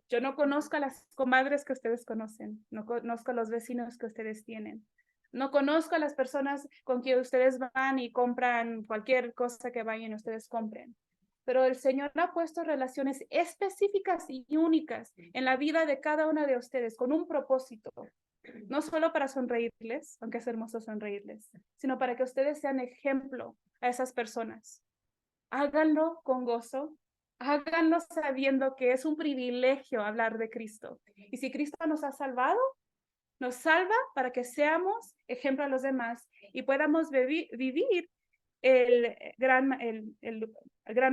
Speaker 8: Yo no conozco a las comadres que ustedes conocen, no conozco a los vecinos que ustedes tienen, no conozco a las personas con quien ustedes van y compran cualquier cosa que vayan y ustedes compren. Pero el Señor ha puesto relaciones específicas y únicas en la vida de cada una de ustedes con un propósito. No solo para sonreírles, aunque es hermoso sonreírles, sino para que ustedes sean ejemplo a esas personas. Háganlo con gozo, háganlo sabiendo que es un privilegio hablar de Cristo. Y si Cristo nos ha salvado, nos salva para que seamos ejemplo a los demás y podamos vivir el gran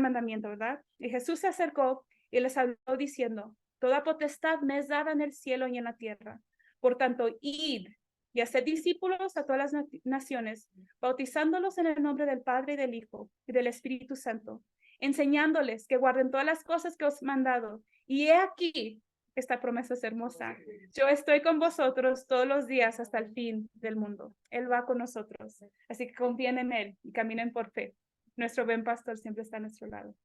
Speaker 8: mandamiento, ¿verdad? Y Jesús se acercó y les habló diciendo: toda potestad me es dada en el cielo y en la tierra. Por tanto, id y haced discípulos a todas las naciones, bautizándolos en el nombre del Padre y del Hijo y del Espíritu Santo, enseñándoles que guarden todas las cosas que os he mandado. Y he aquí, esta promesa es hermosa: yo estoy con vosotros todos los días hasta el fin del mundo. Él va con nosotros. Así que confíen en Él y caminen por fe. Nuestro buen pastor siempre está a nuestro lado.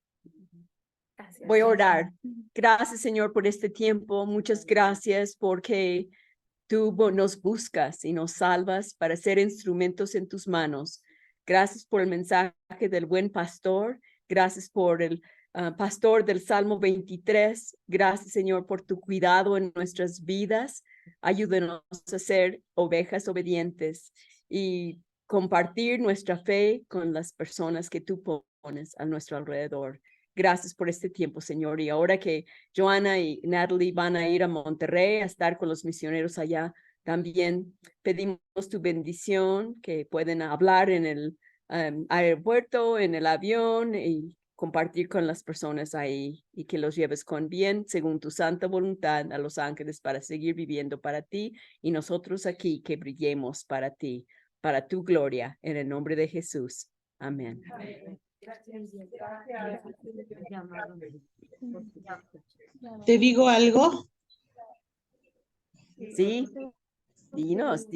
Speaker 8: Gracias.
Speaker 2: Voy a orar. Gracias, Señor, por este tiempo. Muchas gracias porque tú nos buscas y nos salvas para ser instrumentos en tus manos. Gracias por el mensaje del buen pastor. Gracias por el pastor del Salmo 23. Gracias, Señor, por tu cuidado en nuestras vidas. Ayúdanos a ser ovejas obedientes y compartir nuestra fe con las personas que tú pones a nuestro alrededor. Gracias por este tiempo, Señor. Y ahora que Joana y Natalie van a ir a Monterrey a estar con los misioneros allá, también pedimos tu bendición, que pueden hablar en el aeropuerto, en el avión y compartir con las personas ahí, y que los lleves con bien, según tu santa voluntad, a Los Ángeles para seguir viviendo para ti, y nosotros aquí que brillemos para ti, para tu gloria, en el nombre de Jesús. Amén.
Speaker 6: ¿Te digo algo?
Speaker 2: Sí, dinos.